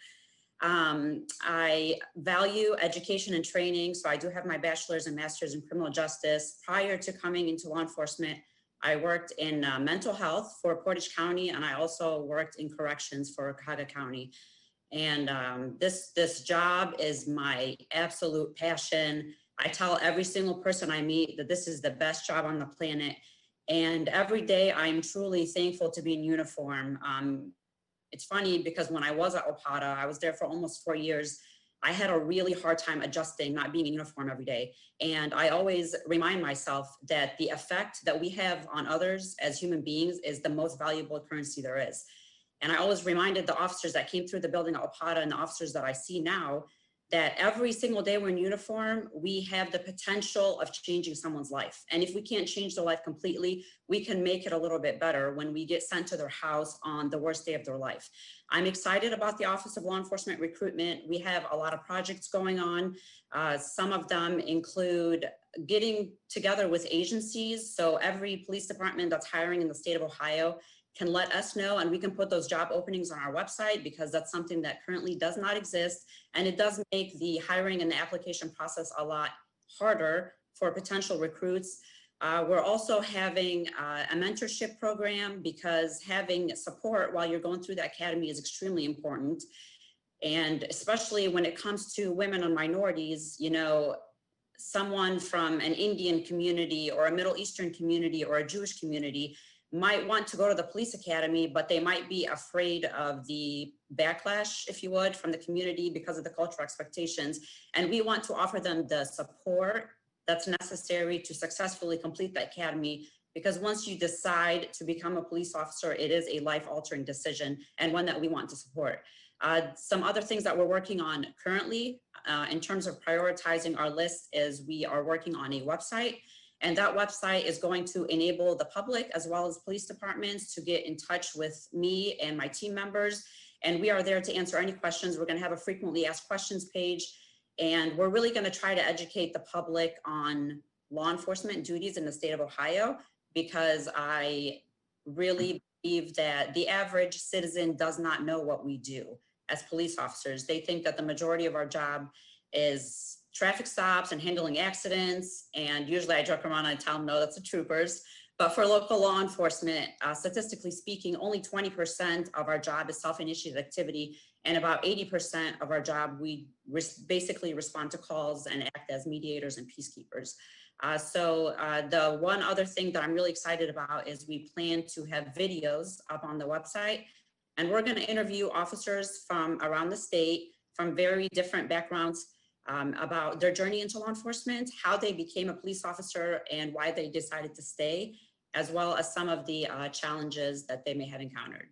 I value education and training, so I do have my bachelor's and master's in criminal justice. Prior to coming into law enforcement, I worked in mental health for Portage County, and I also worked in corrections for Cuyahoga County. And this job is my absolute passion. I tell every single person I meet that this is the best job on the planet. And every day I'm truly thankful to be in uniform. It's funny because when I was at OPATA, I was there for almost 4 years. I had a really hard time adjusting, not being in uniform every day. And I always remind myself that the effect that we have on others as human beings is the most valuable currency there is. And I always reminded the officers that came through the building at OPATA and the officers that I see now that every single day we're in uniform, we have the potential of changing someone's life. And if we can't change their life completely, we can make it a little bit better when we get sent to their house on the worst day of their life. I'm excited about the Office of Law Enforcement Recruitment. We have a lot of projects going on. Some of them include getting together with agencies. So every police department that's hiring in the state of Ohio can let us know, and we can put those job openings on our website, because that's something that currently does not exist. And it does make the hiring and the application process a lot harder for potential recruits. We're also having a mentorship program, because having support while you're going through the academy is extremely important. And especially when it comes to women and minorities, you know, someone from an Indian community or a Middle Eastern community or a Jewish community might want to go to the police academy, but they might be afraid of the backlash, if you would, from the community because of the cultural expectations. And we want to offer them the support that's necessary to successfully complete the academy, because once you decide to become a police officer, it is a life-altering decision, and one that we want to support. Some other things that we're working on currently in terms of prioritizing our list is we are working on a website. And that website is going to enable the public as well as police departments to get in touch with me and my team members. And we are there to answer any questions. We're going to have a frequently asked questions page. And we're really going to try to educate the public on law enforcement duties in the state of Ohio, because I really believe that the average citizen does not know what we do as police officers. They think that the majority of our job is traffic stops and handling accidents. And usually I joke around and tell them, no, that's the troopers. But for local law enforcement, statistically speaking, only 20% of our job is self-initiated activity. And about 80% of our job, we basically respond to calls and act as mediators and peacekeepers. So the one other thing that I'm really excited about is we plan to have videos up on the website. And we're going to interview officers from around the state, from very different backgrounds, about their journey into law enforcement, how they became a police officer, and why they decided to stay, as well as some of the challenges that they may have encountered.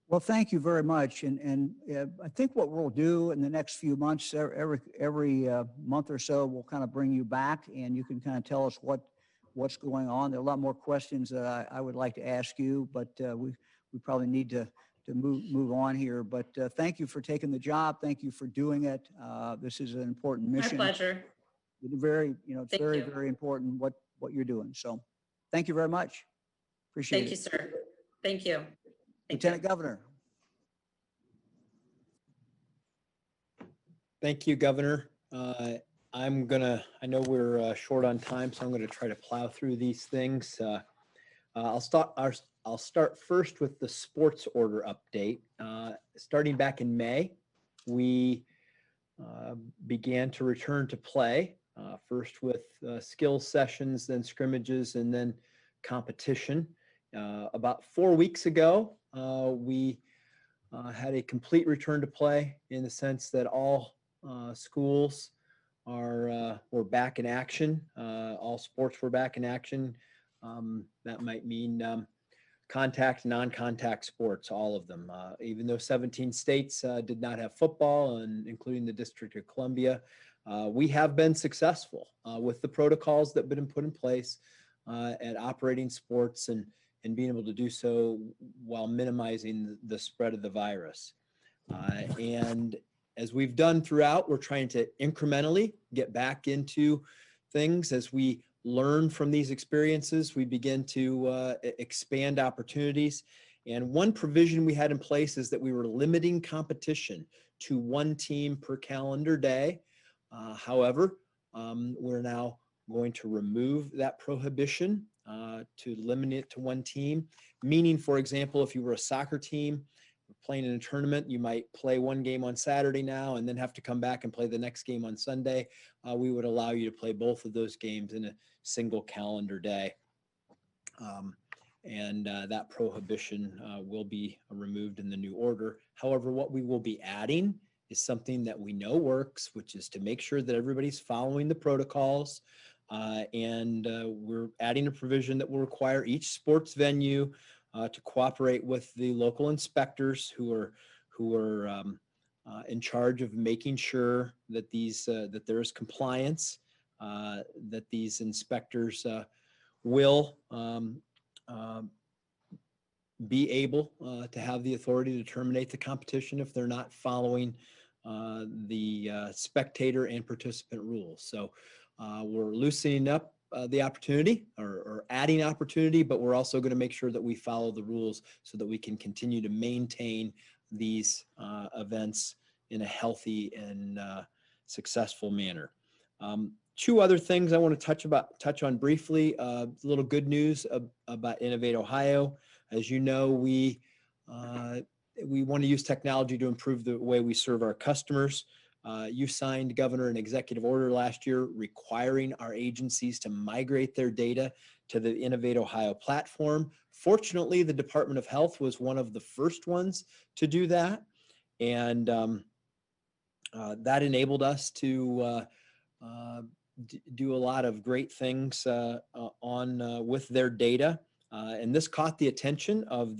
Well, thank you very much. And I think what we'll do in the next few months, every month or so, we'll kind of bring you back and you can kind of tell us what's going on. There are a lot more questions that I would like to ask you, but we probably need to move on here. But thank you for taking the job. Thank you for doing it. This is an important mission. My pleasure. It's very, it's Thank very, you. very important what you're doing. So thank you very much. Appreciate it. Thank you, sir. Thank you. Thank Lieutenant Governor. Thank you, Governor. I know we're short on time, so I'm going to try to plow through these things. I'll start first with the sports order update. Starting back in May, we began to return to play, first with skills sessions, then scrimmages, and then competition. About 4 weeks ago, we had a complete return to play in the sense that all schools were back in action. All sports were back in action. That might mean contact, non-contact sports, all of them. Even though 17 states did not have football, and including the District of Columbia, we have been successful with the protocols that have been put in place at operating sports and being able to do so while minimizing the spread of the virus. And as we've done throughout, we're trying to incrementally get back into things. As we learn from these experiences, we begin to expand opportunities. And one provision we had in place is that we were limiting competition to one team per calendar day. However, we're now going to remove that prohibition to limit it to one team. Meaning, for example, if you were a soccer team playing in a tournament, you might play one game on Saturday now and then have to come back and play the next game on Sunday. We would allow you to play both of those games in a single calendar day. And that prohibition will be removed in the new order. However, what we will be adding is something that we know works, which is to make sure that everybody's following the protocols. And we're adding a provision that will require each sports venue to cooperate with the local inspectors who are in charge of making sure that that there is compliance, that these inspectors will be able to have the authority to terminate the competition if they're not following the spectator and participant rules. So we're loosening up the opportunity or adding opportunity, but we're also going to make sure that we follow the rules so that we can continue to maintain these events in a healthy and successful manner. Two other things I want to touch on briefly. A little good news about Innovate Ohio. As you know, we want to use technology to improve the way we serve our customers. You signed, Governor, an executive order last year requiring our agencies to migrate their data to the Innovate Ohio platform. Fortunately, the Department of Health was one of the first ones to do that. And that enabled us to do a lot of great things with their data. And this caught the attention of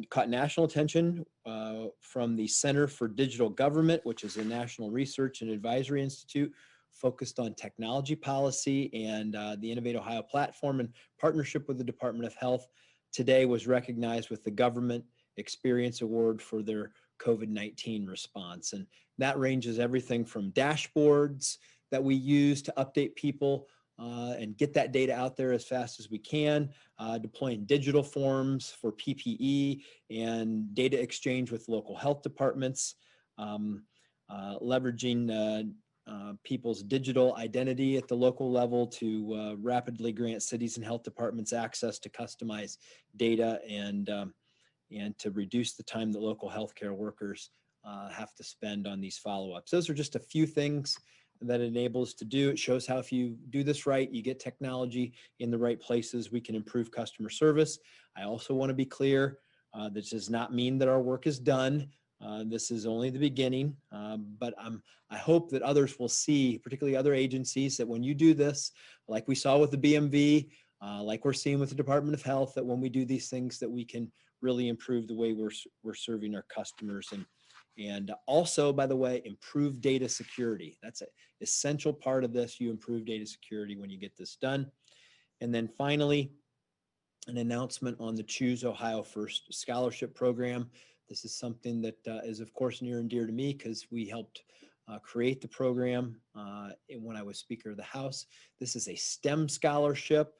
caught national attention from the Center for Digital Government, which is a national research and advisory institute focused on technology policy, and the Innovate Ohio platform in partnership with the Department of Health today was recognized with the Government Experience Award for their COVID-19 response. And that ranges everything from dashboards that we use to update people and get that data out there as fast as we can, deploying digital forms for PPE and data exchange with local health departments, leveraging people's digital identity at the local level to rapidly grant cities and health departments access to customized data and to reduce the time that local healthcare workers have to spend on these follow-ups. Those are just a few things that it enables to do. It shows how if you do this right, you get technology in the right places, we can improve customer service. I also want to be clear, this does not mean that our work is done. This is only the beginning, but I hope that others will see, particularly other agencies, that when you do this, like we saw with the BMV, like we're seeing with the Department of Health, that when we do these things, that we can really improve the way we're serving our customers. And also, by the way, improve data security. That's an essential part of this. You improve data security when you get this done. And then finally, an announcement on the Choose Ohio First Scholarship Program. This is something that is, of course, near and dear to me because we helped create the program when I was Speaker of the House. This is a STEM scholarship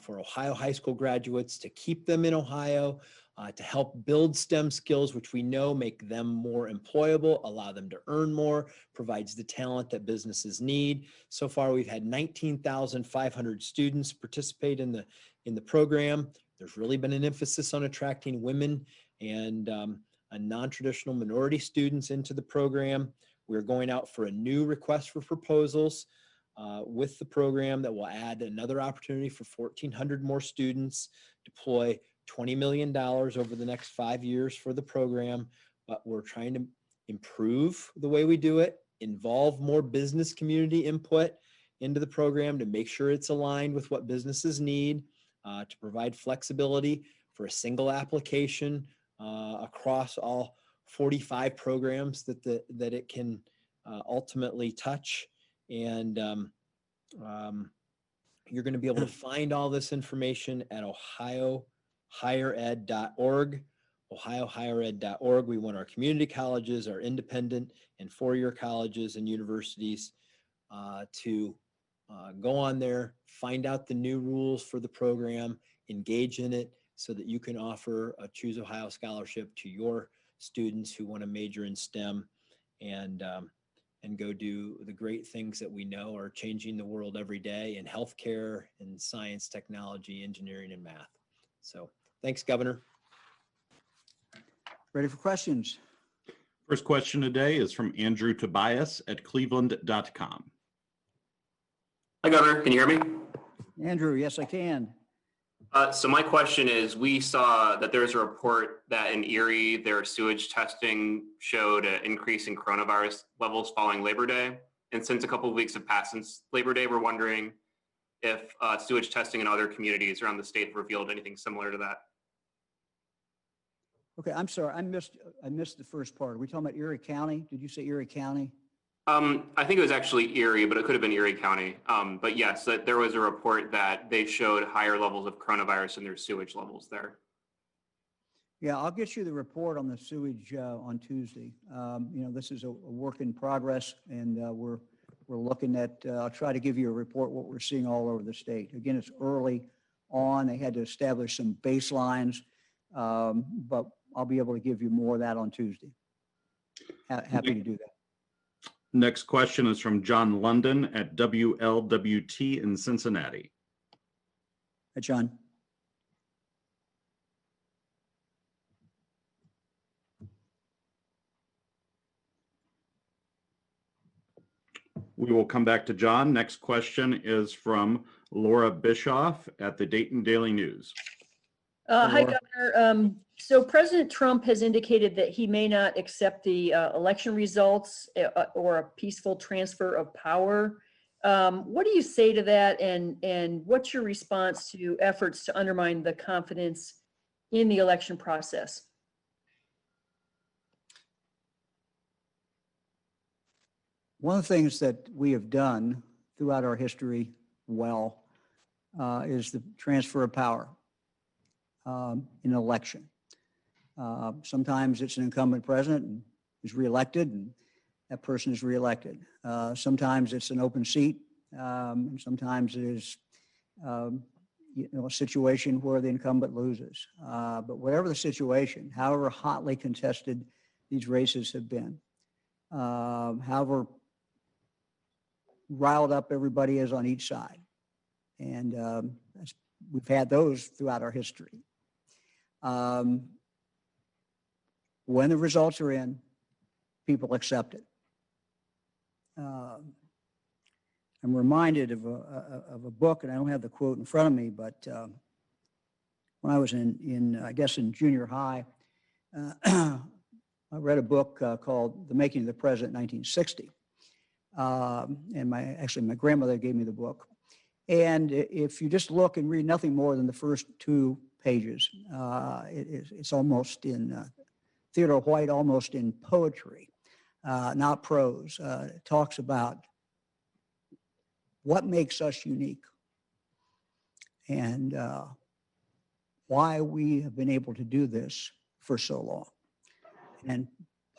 for Ohio high school graduates to keep them in Ohio, to help build STEM skills, which we know make them more employable, allow them to earn more, provides the talent that businesses need. So far, we've had 19,500 students participate in the program. There's really been an emphasis on attracting women and non-traditional minority students into the program. We're going out for a new request for proposals with the program that will add another opportunity for 1,400 more students, deploy $20 million over the next 5 years for the program, but we're trying to improve the way we do it, involve more business community input into the program to make sure it's aligned with what businesses need, to provide flexibility for a single application across all 45 programs that it can ultimately touch. And you're going to be able to find all this information at ohiohighered.org, ohiohighered.org. We want our community colleges, our independent and four-year colleges and universities to go on there, find out the new rules for the program, engage in it so that you can offer a Choose Ohio scholarship to your students who want to major in STEM and go do the great things that we know are changing the world every day in healthcare and science, technology, engineering, and math. So thanks, Governor. Ready for questions? First question today is from Andrew Tobias at cleveland.com. Hi, Governor. Can you hear me? Andrew, yes, I can. So my question is, we saw that there's a report that in Erie, their sewage testing showed an increase in coronavirus levels following Labor Day. And since a couple of weeks have passed since Labor Day, we're wondering if sewage testing in other communities around the state have revealed anything similar to that. Okay, I'm sorry, I missed the first part. Are we talking about Erie County? Did you say Erie County? I think it was actually Erie, but it could have been Erie County. But yes, there was a report that they showed higher levels of coronavirus in their sewage levels there. Yeah, I'll get you the report on the sewage on Tuesday. This is a work in progress, and we're looking at, I'll try to give you a report what we're seeing all over the state. Again, it's early on. They had to establish some baselines, but I'll be able to give you more of that on Tuesday. Happy to do that. Next question is from John London at WLWT in Cincinnati. Hi, John. We will come back to John. Next question is from Laura Bischoff at the Dayton Daily News. Hi, Governor. So President Trump has indicated that he may not accept the election results or a peaceful transfer of power. What do you say to that? And what's your response to efforts to undermine the confidence in the election process? One of the things that we have done throughout our history well is the transfer of power in an election. Sometimes it's an incumbent president and is reelected, and that person is reelected. Sometimes it's an open seat And sometimes it is, a situation where the incumbent loses. But whatever the situation, however hotly contested these races have been, however riled up everybody is on each side, and we've had those throughout our history. When the results are in, people accept it. I'm reminded of a book, and I don't have the quote in front of me, but when I was I guess in junior high, I read a book called The Making of the President, 1960. And my grandmother gave me the book. And if you just look and read nothing more than the first 2 pages, it's almost in Theodore White, almost in poetry, not prose. It talks about what makes us unique and why we have been able to do this for so long. And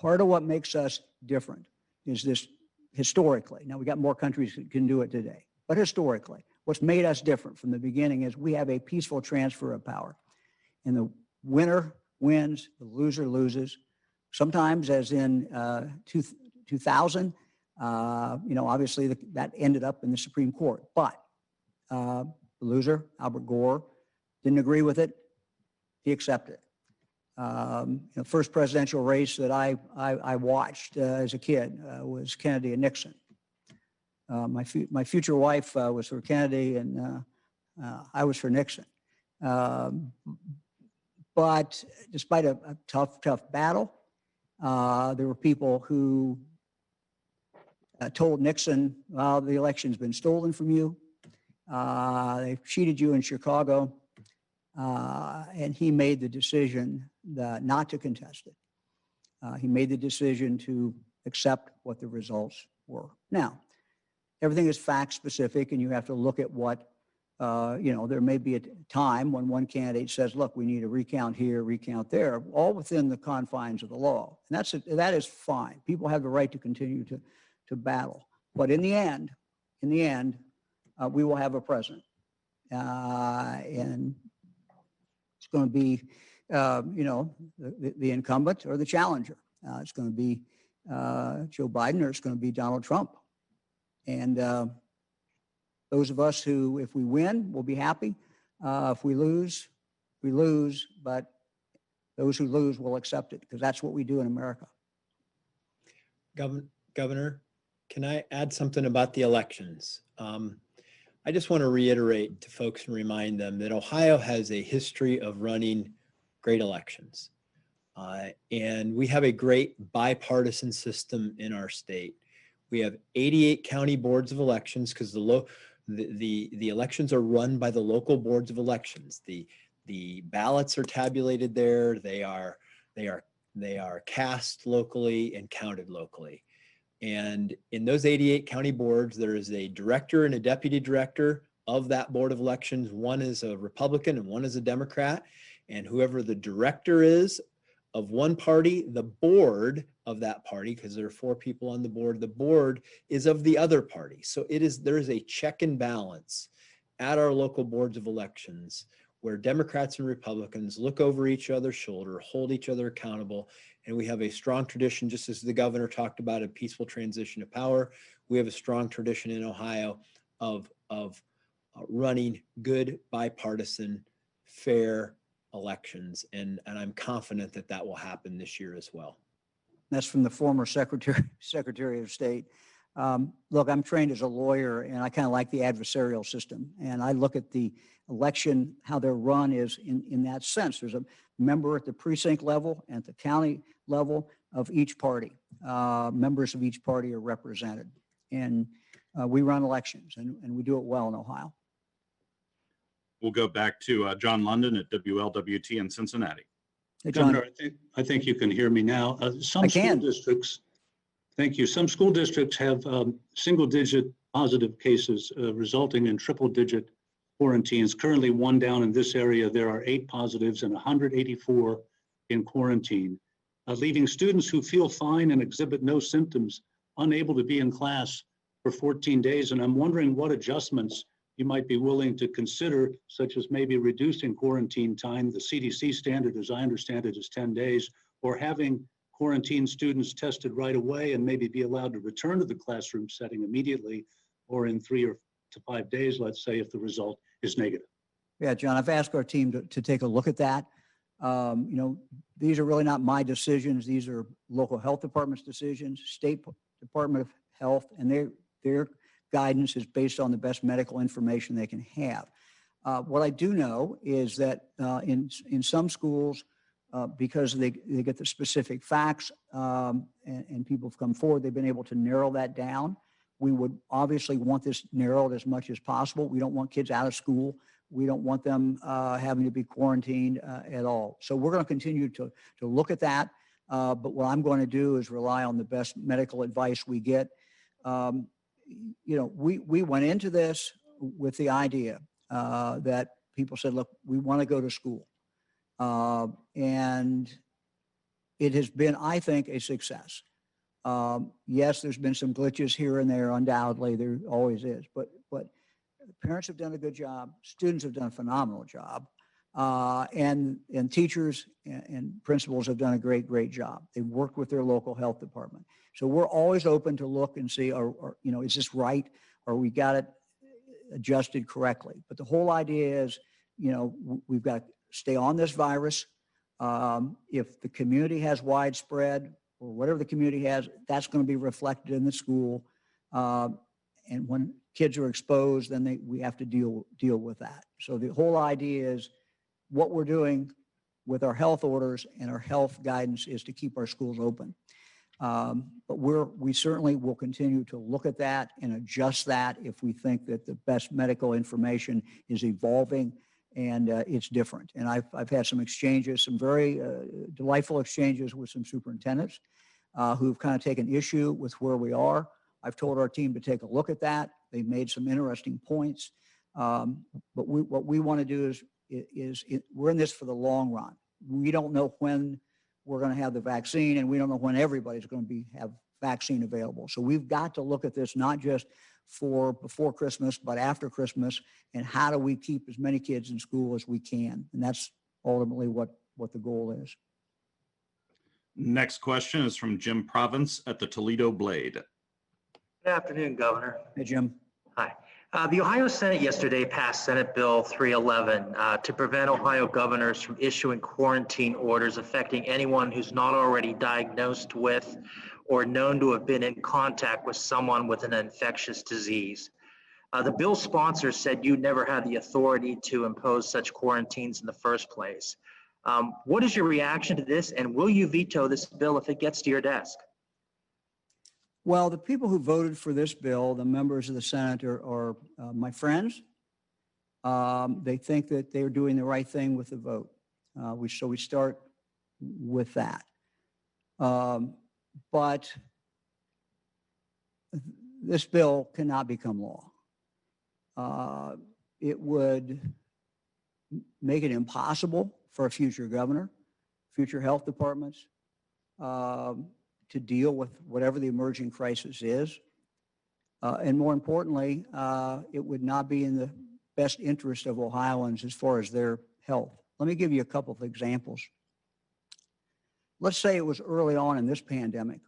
part of what makes us different is this historically. Now, we got more countries that can do it today, but historically, what's made us different from the beginning is we have a peaceful transfer of power. And the winner wins, the loser loses. Sometimes, as in 2000, obviously that ended up in the Supreme Court. But the loser, Albert Gore, didn't agree with it. He accepted it. The first presidential race that I watched as a kid was Kennedy and Nixon. My future wife was for Kennedy, and I was for Nixon. But despite a tough battle, there were people who told Nixon, well, the election's been stolen from you. They cheated you in Chicago. And he made the decision not to contest it. He made the decision to accept what the results were. Now, everything is fact specific, and you have to look at what, there may be a time when one candidate says, look, we need a recount here, recount there, all within the confines of the law. And that is fine. People have the right to continue to battle. But in the end, we will have a president. And it's going to be, the incumbent or the challenger. It's going to be Joe Biden, or it's going to be Donald Trump. And those of us who, if we win, will be happy. If we lose, we lose. But those who lose will accept it, because that's what we do in America. Governor, can I add something about the elections? I just want to reiterate to folks and remind them that Ohio has a history of running great elections. And we have a great bipartisan system in our state. We have 88 county boards of elections, because the elections are run by the local boards of elections. The ballots are tabulated there. They are cast locally and counted locally. And in those 88 county boards, there is a director and a deputy director of that board of elections. One is a Republican and one is a Democrat. And whoever the director is of one party, the board of that party, because there are 4 people on the board is of the other party. So there is a check and balance at our local boards of elections, where Democrats and Republicans look over each other's shoulder, hold each other accountable. And we have a strong tradition, just as the governor talked about, a peaceful transition of power. We have a strong tradition in Ohio of running good, bipartisan, fair elections. And I'm confident that that will happen this year as well. That's from the former Secretary of State. Look, I'm trained as a lawyer, and I kind of like the adversarial system. And I look at the election, how they're run is in that sense. There's a member at the precinct level and at the county level of each party. Members of each party are represented. And we run elections, and we do it well in Ohio. We'll go back to John London at WLWT in Cincinnati. Hey, John. Governor, I think you can hear me now. Some I school can. districts, thank you. Some school districts have single-digit positive cases resulting in triple-digit quarantines. Currently, 1 down in this area. There are 8 positives and 184 in quarantine, leaving students who feel fine and exhibit no symptoms unable to be in class for 14 days. And I'm wondering what adjustments you might be willing to consider, such as maybe reducing quarantine time. The CDC standard, as I understand it, is 10 days, or having quarantine students tested right away and maybe be allowed to return to the classroom setting immediately, or in 3 to 5 days, let's say, if the result is negative. Yeah, John, I've asked our team to take a look at that. You know, these are really not my decisions. These are local health departments' decisions, State Department of Health, and their guidance is based on the best medical information they can have. What I do know is that in some schools, because they get the specific facts and people have come forward, they've been able to narrow that down. We would obviously want this narrowed as much as possible. We don't want kids out of school. We don't want them having to be quarantined at all. So we're going to continue to look at that. But what I'm going to do is rely on the best medical advice we get. You know, we went into this with the idea that people said, look, we want to go to school. And it has been, I think, a success. Yes, there's been some glitches here and there, undoubtedly, there always is, but parents have done a good job, students have done a phenomenal job, and teachers and principals have done a great job. They've worked with their local health department. So we're always open to look and see, or you know, is this right, or we got it adjusted correctly? But the whole idea is, you know, we've got to stay on this virus. If the community has widespread, or whatever the community has, that's going to be reflected in the school. And when kids are exposed, then we have to deal with that. So the whole idea is what we're doing with our health orders and our health guidance is to keep our schools open. But we certainly will continue to look at that and adjust that if we think that the best medical information is evolving and it's different. And I've had some exchanges, some very delightful exchanges with some superintendents who've kind of taken issue with where we are. I've told our team to take a look at that. They've made some interesting points. But what we want to do is we're in this for the long run. We don't know when we're going to have the vaccine, and we don't know when everybody's going to have vaccine available. So we've got to look at this not just for before Christmas, but after Christmas, and how do we keep as many kids in school as we can? And that's ultimately what the goal is. Next question is from Jim Province at the Toledo Blade. Good afternoon, Governor. Hey, Jim. Hi. The Ohio Senate yesterday passed Senate Bill 311 to prevent Ohio governors from issuing quarantine orders affecting anyone who's not already diagnosed with or known to have been in contact with someone with an infectious disease. The bill sponsor said you never had the authority to impose such quarantines in the first place. What is your reaction to this, and will you veto this bill if it gets to your desk? Well, the people who voted for this bill, the members of the Senate, are my friends. They think that they're doing the right thing with the vote. So we start with that. But this bill cannot become law. It would make it impossible for a future governor, future health departments, to deal with whatever the emerging crisis is. And more importantly, it would not be in the best interest of Ohioans as far as their health. Let me give you a couple of examples. Let's say it was early on in this pandemic,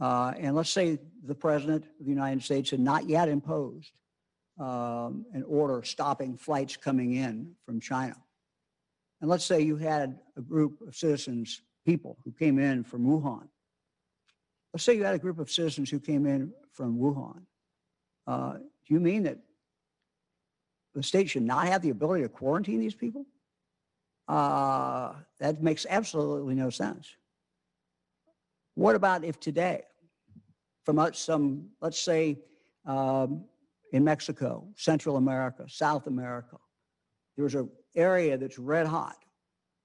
and let's say the President of the United States had not yet imposed an order stopping flights coming in from China. And let's say you had a group of citizens, people who came in from Wuhan. Let's say you had a group of citizens who came in from Wuhan. Do you mean that the state should not have the ability to quarantine these people? That makes absolutely no sense. What about if today, from let's say in Mexico, Central America, South America, there's an area that's red hot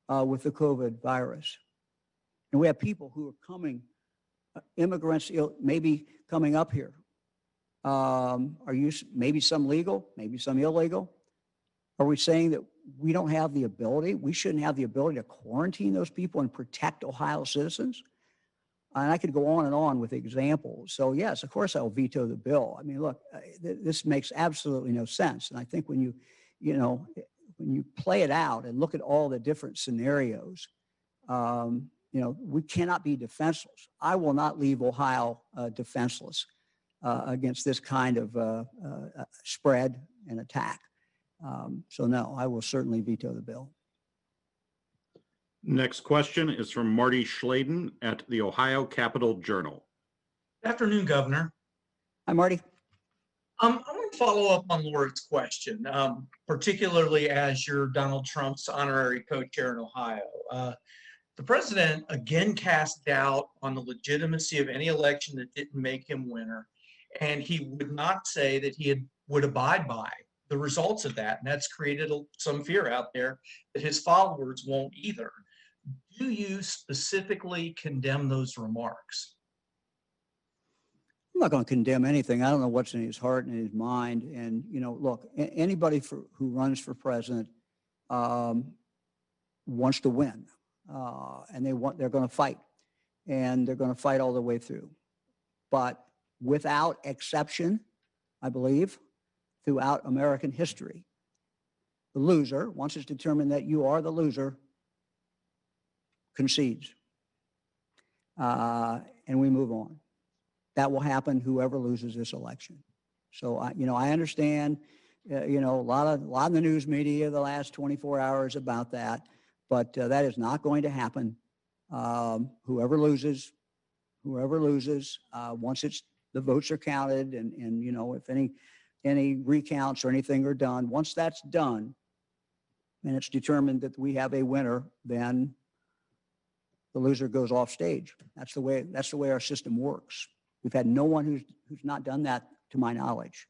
with the COVID virus. And we have people who are coming, immigrants maybe coming up here. Maybe some legal, maybe some illegal. Are we saying that we don't have the ability, we shouldn't have the ability to quarantine those people and protect Ohio citizens? And I could go on and on with examples. So yes, of course I'll veto the bill. I mean, look, this makes absolutely no sense. And I think when when you play it out and look at all the different scenarios, we cannot be defenseless. I will not leave Ohio defenseless against this kind of spread and attack. So no, I will certainly veto the bill. Next question is from Marty Schladen at the Ohio Capitol Journal. Good afternoon, Governor. Hi, Marty. I want to follow up on Laura's question, particularly as you're Donald Trump's honorary co-chair in Ohio. The president again cast doubt on the legitimacy of any election that didn't make him winner, and he would not say that would abide by the results of that, and that's created some fear out there that his followers won't either. Do you specifically condemn those remarks? I'm not going to condemn anything. I don't know what's in his heart and his mind. And, look, anybody who runs for president wants to win. And they're going to fight. And they're going to fight all the way through. But without exception, I believe, throughout American history, the loser, once it's determined that you are the loser, concedes. And we move on. That will happen whoever loses this election. So, I understand, a lot of the news media the last 24 hours about that, but that is not going to happen. Whoever loses, once the votes are counted and if any recounts or anything are done, once that's done and it's determined that we have a winner, then the loser goes off stage. That's the way our system works. We've had no one who's not done that, to my knowledge.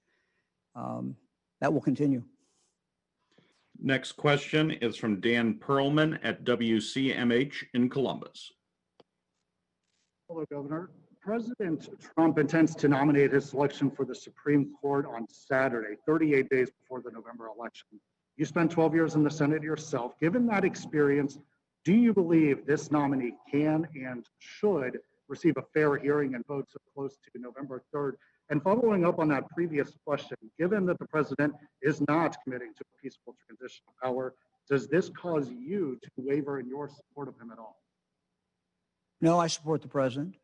That will continue. Next question is from Dan Perlman at WCMH in Columbus. Hello, Governor. President Trump intends to nominate his selection for the Supreme Court on Saturday, 38 days before the November election. You spent 12 years in the Senate yourself. Given that experience, do you believe this nominee can and should receive a fair hearing and vote so close to November 3rd? And following up on that previous question, given that the president is not committing to a peaceful transition of power, does this cause you to waver in your support of him at all? No, I support the president.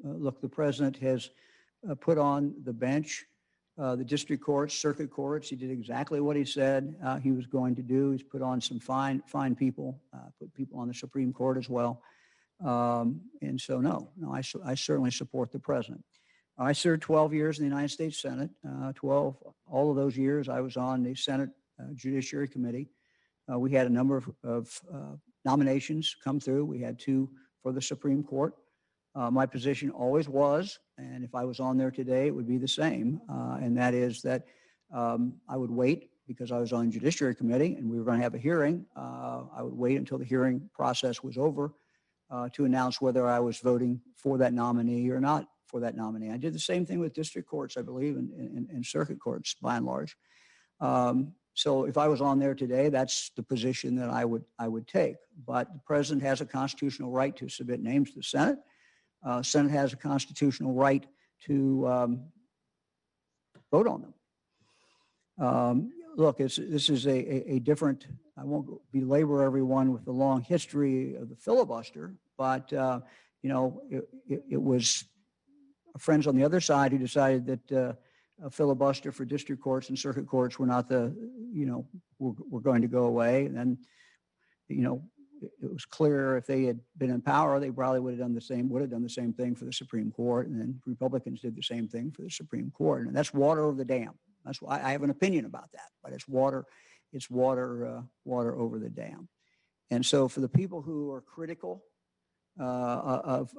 Look, the president has put on the bench the district courts, circuit courts. He did exactly what he said he was going to do. He's put on some fine people, put people on the Supreme Court as well. And so, no, I certainly support the president. I served 12 years in the United States Senate. All of those years I was on the Senate Judiciary Committee. We had a number of nominations come through. We had 2 for the Supreme Court. My position always was, and if I was on there today, it would be the same, and that is that I would wait because I was on the Judiciary Committee and we were going to have a hearing. I would wait until the hearing process was over to announce whether I was voting for that nominee or not for that nominee. I did the same thing with district courts, I believe, and circuit courts by and large. So if I was on there today, that's the position that I would take. But the president has a constitutional right to submit names to the Senate. Senate has a constitutional right to vote on them. Look, this is a different, I won't belabor everyone with the long history of the filibuster, but it was friends on the other side who decided that a filibuster for district courts and circuit courts were not were going to go away. And then, it was clear if they had been in power, they probably would have done the same thing for the Supreme Court. And then Republicans did the same thing for the Supreme Court. And that's water over the dam. That's why I have an opinion about that, but it's water over the dam. And so for the people who are critical of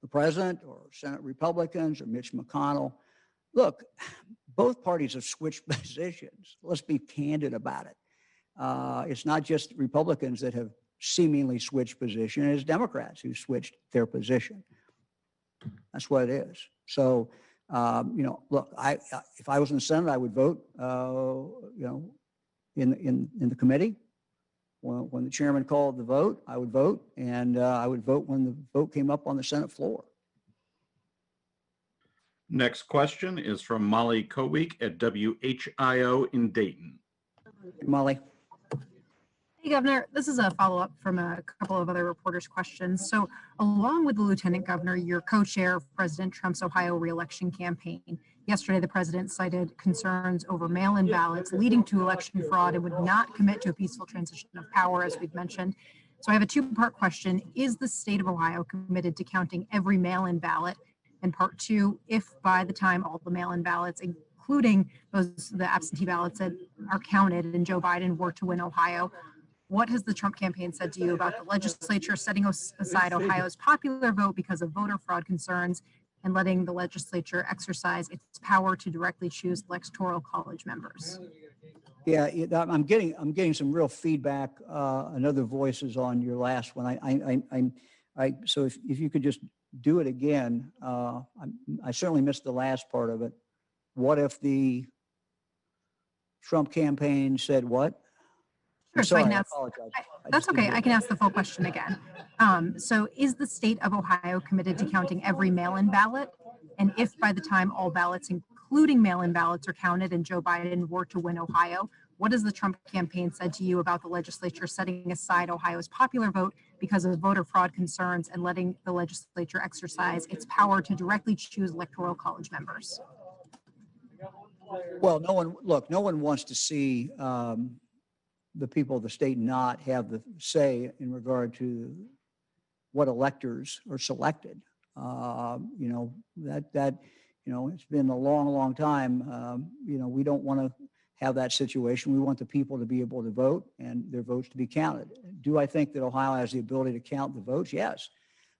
the president or Senate Republicans or Mitch McConnell, look, both parties have switched positions. Let's be candid about it. It's not just Republicans that have seemingly switched position, it's Democrats who switched their position. That's what it is. So, look, if I was in the Senate, I would vote, in the committee. when the chairman called the vote, I would vote, and I would vote when the vote came up on the Senate floor. Next question is from Molly Koweek at WHIO in Dayton. Molly. Hey, Governor, this is a follow-up from a couple of other reporters' questions. So along with the Lieutenant Governor, you're co-chair of President Trump's Ohio re-election campaign. Yesterday, the president cited concerns over mail-in ballots leading to election fraud and would not commit to a peaceful transition of power, as we've mentioned. So I have a two-part question. Is the state of Ohio committed to counting every mail-in ballot? And part two, if by the time all the mail-in ballots, including the absentee ballots that are counted and Joe Biden were to win Ohio, what has the Trump campaign said to you about the legislature setting aside Ohio's popular vote because of voter fraud concerns and letting the legislature exercise its power to directly choose electoral college members? Yeah, I'm getting some real feedback and other voices on your last one. So if you could just do it again. I certainly missed the last part of it. What if the Trump campaign said what? Sure, so I can ask, I apologize. that's okay. I can ask the full question again. So is the state of Ohio committed to counting every mail-in ballot? And if by the time all ballots, including mail-in ballots, are counted and Joe Biden were to win Ohio, what has the Trump campaign said to you about the legislature setting aside Ohio's popular vote because of voter fraud concerns and letting the legislature exercise its power to directly choose electoral college members? Well, no one wants to see the people of the state not have the say in regard to what electors are selected. It's been a long time. We don't want to have that situation. We want the people to be able to vote and their votes to be counted. Do I think that Ohio has the ability to count the votes? Yes.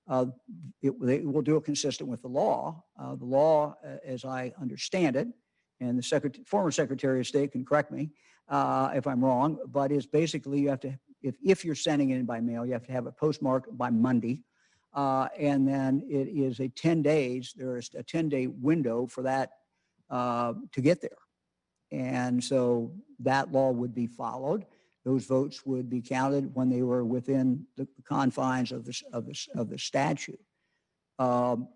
It will do it consistent with the law. The law, as I understand it, and the former Secretary of State can correct me if I'm wrong, but is basically you have to, if you're sending it in by mail, you have to have it postmarked by Monday. And then it is a 10 days, there is a 10-day window for that to get there. And so that law would be followed. Those votes would be counted when they were within the confines of the statute. So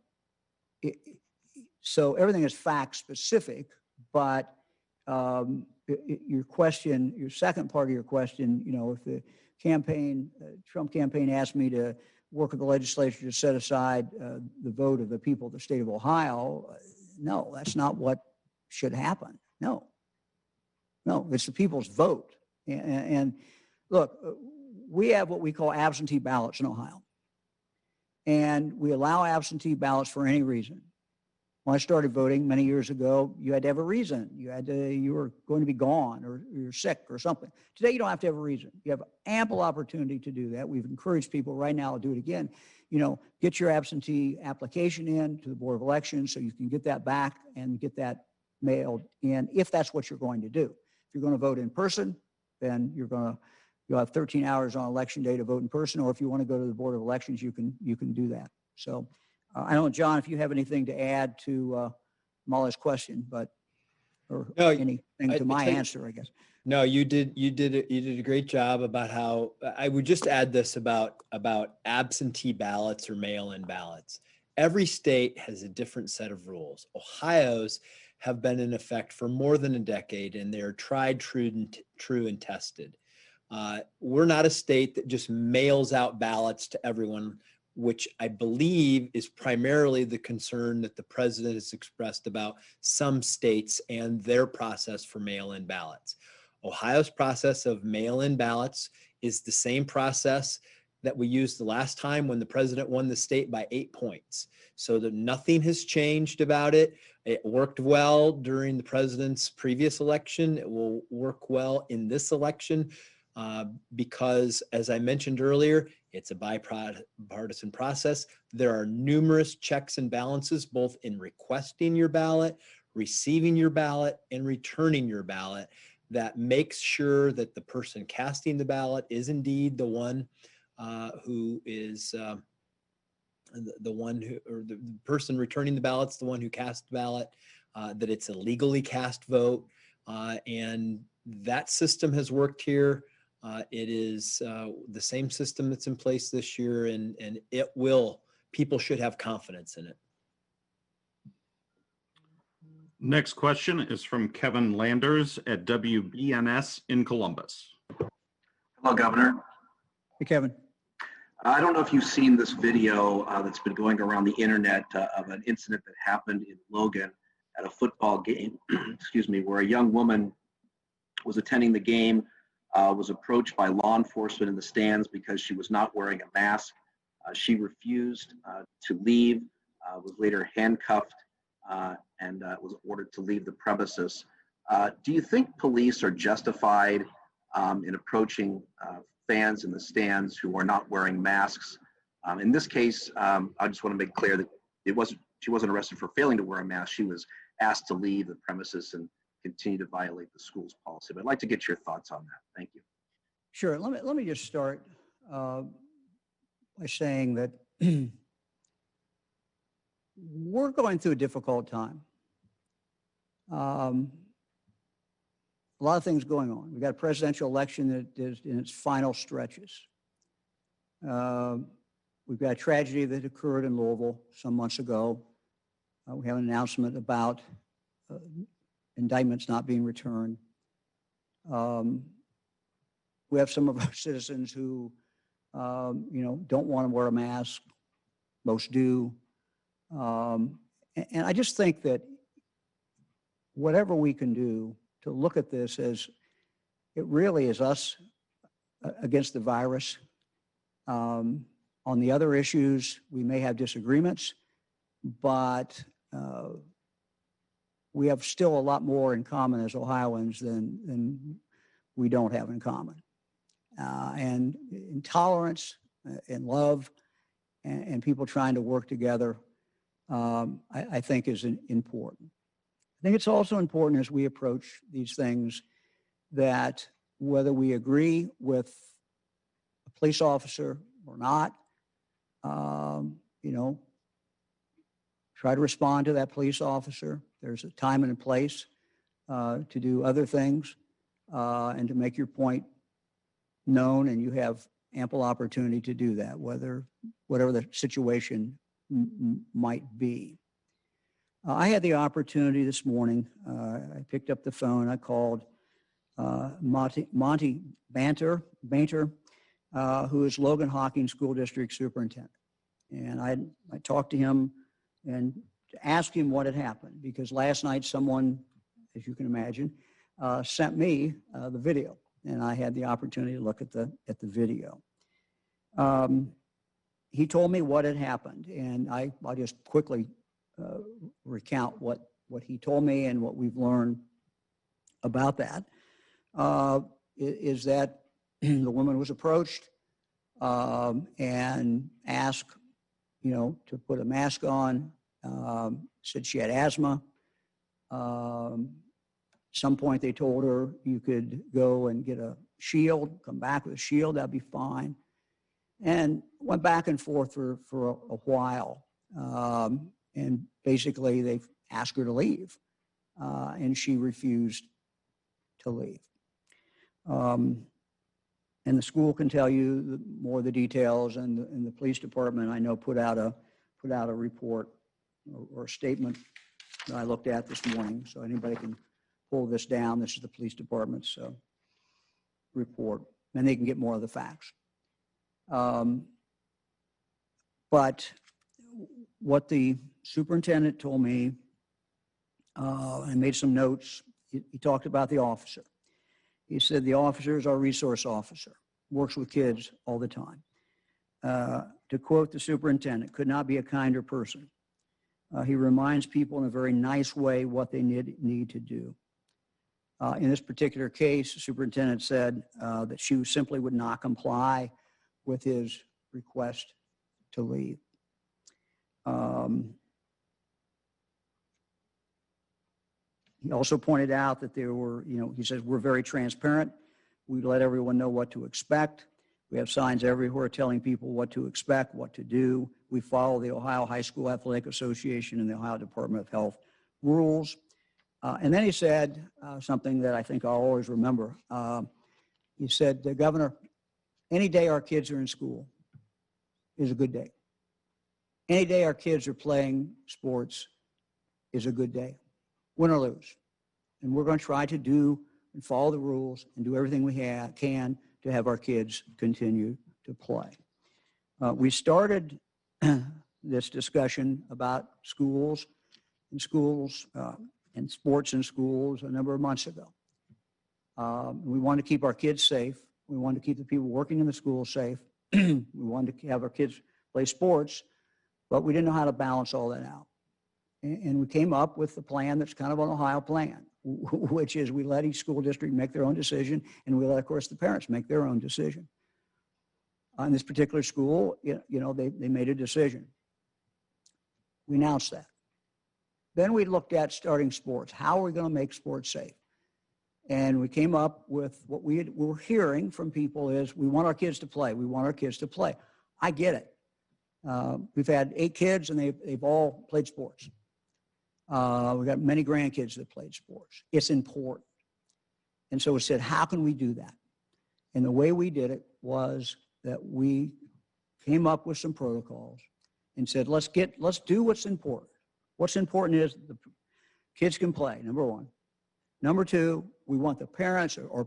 everything is fact specific, but your second part of your question, if the Trump campaign asked me to work with the legislature to set aside the vote of the people of the state of Ohio, no, that's not what should happen. No, it's the people's vote. And look, we have what we call absentee ballots in Ohio. And we allow absentee ballots for any reason. When I started voting many years ago, you had to have a reason. You were going to be gone or you're sick or something. Today, you don't have to have a reason. You have ample opportunity to do that. We've encouraged people right now to do it again. Get your absentee application in to the Board of Elections so you can get that back and get that mailed in if that's what you're going to do. If you're going to vote in person, then you'll have 13 hours on election day to vote in person, or if you want to go to the Board of Elections, you can do that. So I don't know, John, if you have anything to add to Molly's question, or anything to my answer, I guess. No, you did a great job about how I would just add this about absentee ballots or mail-in ballots. Every state has a different set of rules. Ohio's have been in effect for more than a decade, and they're tried, true, and tested. We're not a state that just mails out ballots to everyone, which I believe is primarily the concern that the president has expressed about some states and their process for mail-in ballots. Ohio's process of mail-in ballots is the same process that we used the last time when the president won the state by 8 points. So that nothing has changed about it. It worked well during the president's previous election. It will work well in this election because, as I mentioned earlier, it's a bipartisan process. There are numerous checks and balances, both in requesting your ballot, receiving your ballot, and returning your ballot, that makes sure that the person casting the ballot is indeed the one who is the one who, or the person returning the ballot's the one who cast the ballot, that it's a legally cast vote. And that system has worked here It is the same system that's in place this year, and people should have confidence in it. Next question is from Kevin Landers at WBNS in Columbus. Hello, Governor. Hey, Kevin. I don't know if you've seen this video that's been going around the internet of an incident that happened in Logan at a football game, excuse me, where a young woman was attending the game, was approached by law enforcement in the stands because she was not wearing a mask. She refused to leave, was later handcuffed, and was ordered to leave the premises. Do you think police are justified in approaching fans in the stands who are not wearing masks? In this case, I just want to make clear that she wasn't arrested for failing to wear a mask. She was asked to leave the premises and continue to violate the school's policy. But I'd like to get your thoughts on that. Thank you. Sure. Let me just start by saying that we're going through a difficult time. A lot of things going on. We've got a presidential election that is in its final stretches. We've got a tragedy that occurred in Louisville some months ago. We have an announcement about indictments not being returned. We have some of our citizens who, don't want to wear a mask. Most do. And I just think that whatever we can do to look at this as it really is us against the virus. On the other issues, we may have disagreements, but we have still a lot more in common as Ohioans than we don't have in common. And intolerance and love and people trying to work together, I think is important. I think it's also important as we approach these things that whether we agree with a police officer or not, try to respond to that police officer. There's a time and a place to do other things and to make your point known, and you have ample opportunity to do that, whatever the situation might be. I had the opportunity this morning. I picked up the phone. I called Monty Banter, who is Logan Hawking School District Superintendent. And I talked to him and asked him what had happened, because last night someone, as you can imagine, sent me the video, and I had the opportunity to look at the video. He told me what had happened, and I'll just quickly recount what he told me and what we've learned about that. Is that the woman was approached and asked, to put a mask on, said she had asthma. Some point they told her you could go and get a shield, come back with a shield, that'd be fine. And went back and forth for a while. And basically they asked her to leave, and she refused to leave. And the school can tell you more of the details, and the police department, I know, put out a report or a statement that I looked at this morning, so anybody can pull this down. This is the police department's report, and they can get more of the facts. But what the superintendent told me, I made some notes. He talked about the officer. He said the officer is our resource officer, works with kids all the time. To quote the superintendent, could not be a kinder person. He reminds people in a very nice way what they need to do. In this particular case, the superintendent said that she simply would not comply with his request to leave. He also pointed out that there were, he says, we're very transparent. We let everyone know what to expect. We have signs everywhere telling people what to expect, what to do. We follow the Ohio High School Athletic Association and the Ohio Department of Health rules. And then he said something that I think I'll always remember. He said, Governor, any day our kids are in school is a good day. Any day our kids are playing sports is a good day, win or lose. And we're going to try to do and follow the rules and do everything we can to have our kids continue to play. We started this discussion about schools and sports in schools a number of months ago. We wanted to keep our kids safe. We wanted to keep the people working in the schools safe. We wanted to have our kids play sports, but we didn't know how to balance all that out. And we came up with a plan that's kind of an Ohio plan, which is we let each school district make their own decision, and we let, of course, the parents make their own decision. On this particular school, they made a decision. We announced that. Then we looked at starting sports. How are we going to make sports safe? And we came up with what we were hearing from people is we want our kids to play. We want our kids to play. I get it. We've had 8 kids and they've all played sports. We've got many grandkids that played sports. It's important. And so we said, how can we do that? And the way we did it was that we came up with some protocols and said, let's do what's important. What's important is the kids can play, number one. Number two, we want the parents or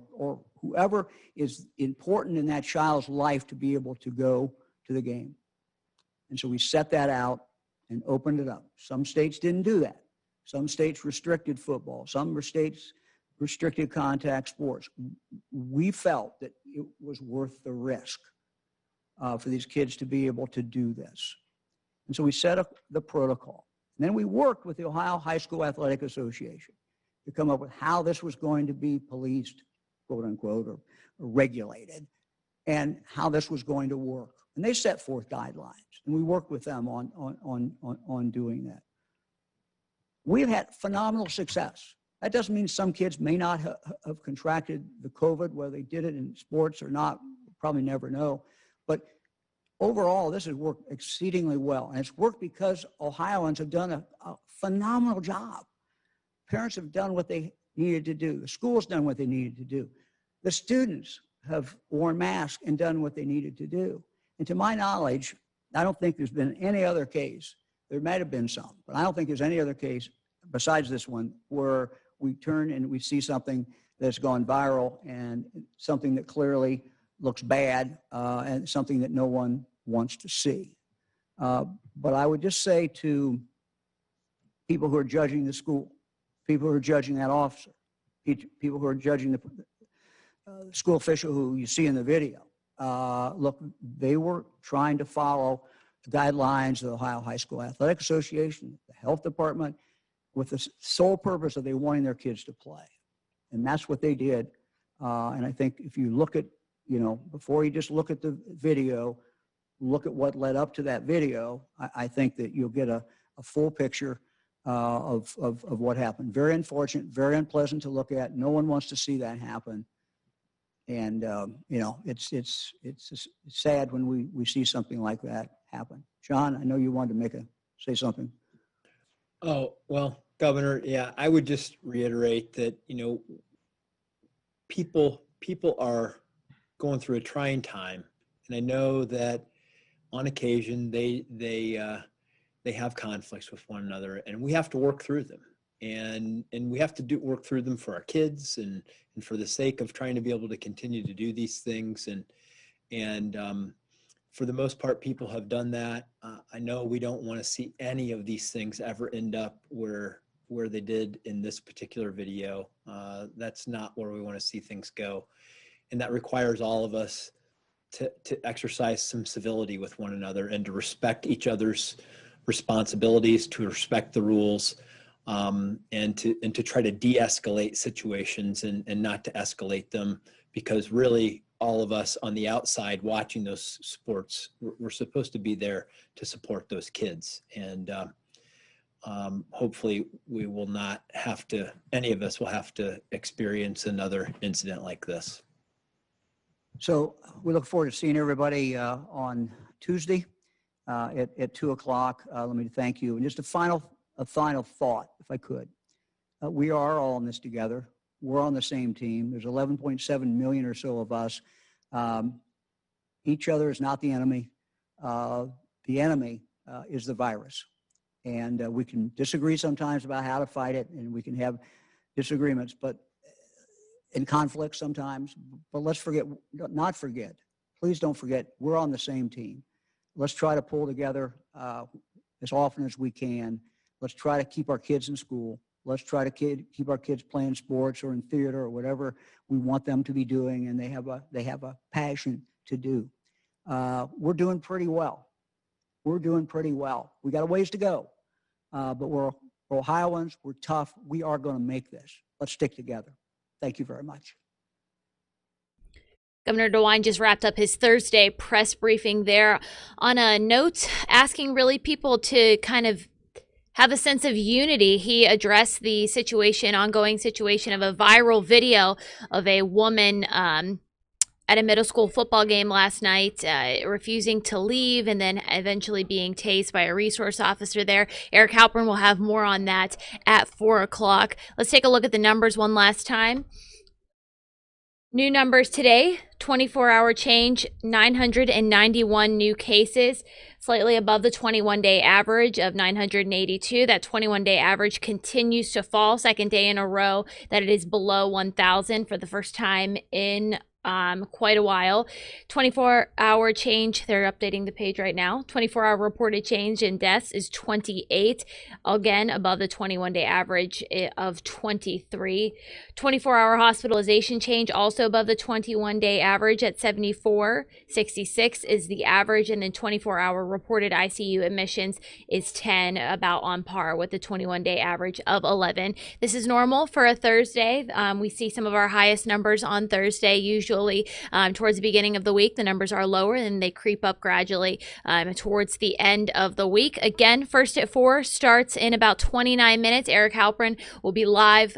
whoever is important in that child's life to be able to go to the game. And so we set that out and opened it up. Some states didn't do that. Some states restricted football. Some states restricted contact sports. We felt that it was worth the risk for these kids to be able to do this. And so we set up the protocol. And then we worked with the Ohio High School Athletic Association to come up with how this was going to be policed, quote unquote, or regulated, and how this was going to work. And they set forth guidelines, and we worked with them on doing that. We've had phenomenal success. That doesn't mean some kids may not have contracted the COVID, whether they did it in sports or not, we'll probably never know. But overall, this has worked exceedingly well. And it's worked because Ohioans have done a phenomenal job. Parents have done what they needed to do. The school's done what they needed to do. The students have worn masks and done what they needed to do. And to my knowledge, I don't think there's been any other case. There might have been some, but I don't think there's any other case besides this one where we turn and we see something that's gone viral and something that clearly looks bad and something that no one wants to see. But I would just say to people who are judging the school, people who are judging that officer, people who are judging the school official who you see in the video, look, they were trying to follow the guidelines of the Ohio High School Athletic Association, the health department, with the sole purpose of they wanting their kids to play. And that's what they did. And I think if you look at, before you just look at the video, look at what led up to that video, I think that you'll get a full picture of what happened. Very unfortunate, very unpleasant to look at. No one wants to see that happen. And, it's sad when we see something like that happen. John, I know you wanted to say something. Oh, well, Governor, yeah, I would just reiterate that, people are going through a trying time. And I know that on occasion they have conflicts with one another, and we have to work through them. And we have to work through them for our kids and for the sake of trying to be able to continue to do these things. And for the most part, people have done that. I know we don't want to see any of these things ever end up where they did in this particular video. That's not where we want to see things go. And that requires all of us to exercise some civility with one another and to respect each other's responsibilities, to respect the rules, and to try to de-escalate situations and not to escalate them, because really all of us on the outside watching those sports, we're supposed to be there to support those kids. And hopefully we will not have to, any of us will have to experience another incident like this. So we look forward to seeing everybody on Tuesday at 2 o'clock. Let me thank you. And just a final thought, if I could. We are all in this together. We're on the same team. There's 11.7 million or so of us. Each other is not the enemy. The enemy is the virus. And we can disagree sometimes about how to fight it, and we can have disagreements, but in conflict sometimes. But let's not forget, please don't forget, we're on the same team. Let's try to pull together as often as we can. Let's try to keep our kids in school. Let's try to keep our kids playing sports or in theater or whatever we want them to be doing, and they have a passion to do. We're doing pretty well. We're doing pretty well. We got a ways to go, but we're Ohioans. We're tough. We are going to make this. Let's stick together. Thank you very much. Governor DeWine just wrapped up his Thursday press briefing there on a note asking really people to kind of have a sense of unity. He addressed the ongoing situation of a viral video of a woman at a middle school football game last night, refusing to leave and then eventually being tased by a resource officer there. Eric Halpern will have more on that at 4 o'clock. Let's take a look at the numbers one last time. New numbers today, 24-hour change, 991 new cases, slightly above the 21-day average of 982. That 21-day average continues to fall, second day in a row that it is below 1,000 for the first time in quite a while. 24-hour change, they're updating the page right now. 24-hour reported change in deaths is 28, again above the 21-day average of 23. 24-hour hospitalization change also above the 21-day average at 74. 66 is the average, and then 24-hour reported ICU admissions is 10, about on par with the 21-day average of 11. This is normal for a Thursday. We see some of our highest numbers on Thursday. Usually towards the beginning of the week, the numbers are lower and they creep up gradually towards the end of the week. Again, First at 4 starts in about 29 minutes. Eric Halpern will be live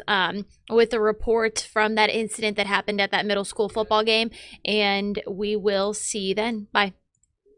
with a report from that incident that happened at that middle school football game, and we will see you then. Bye.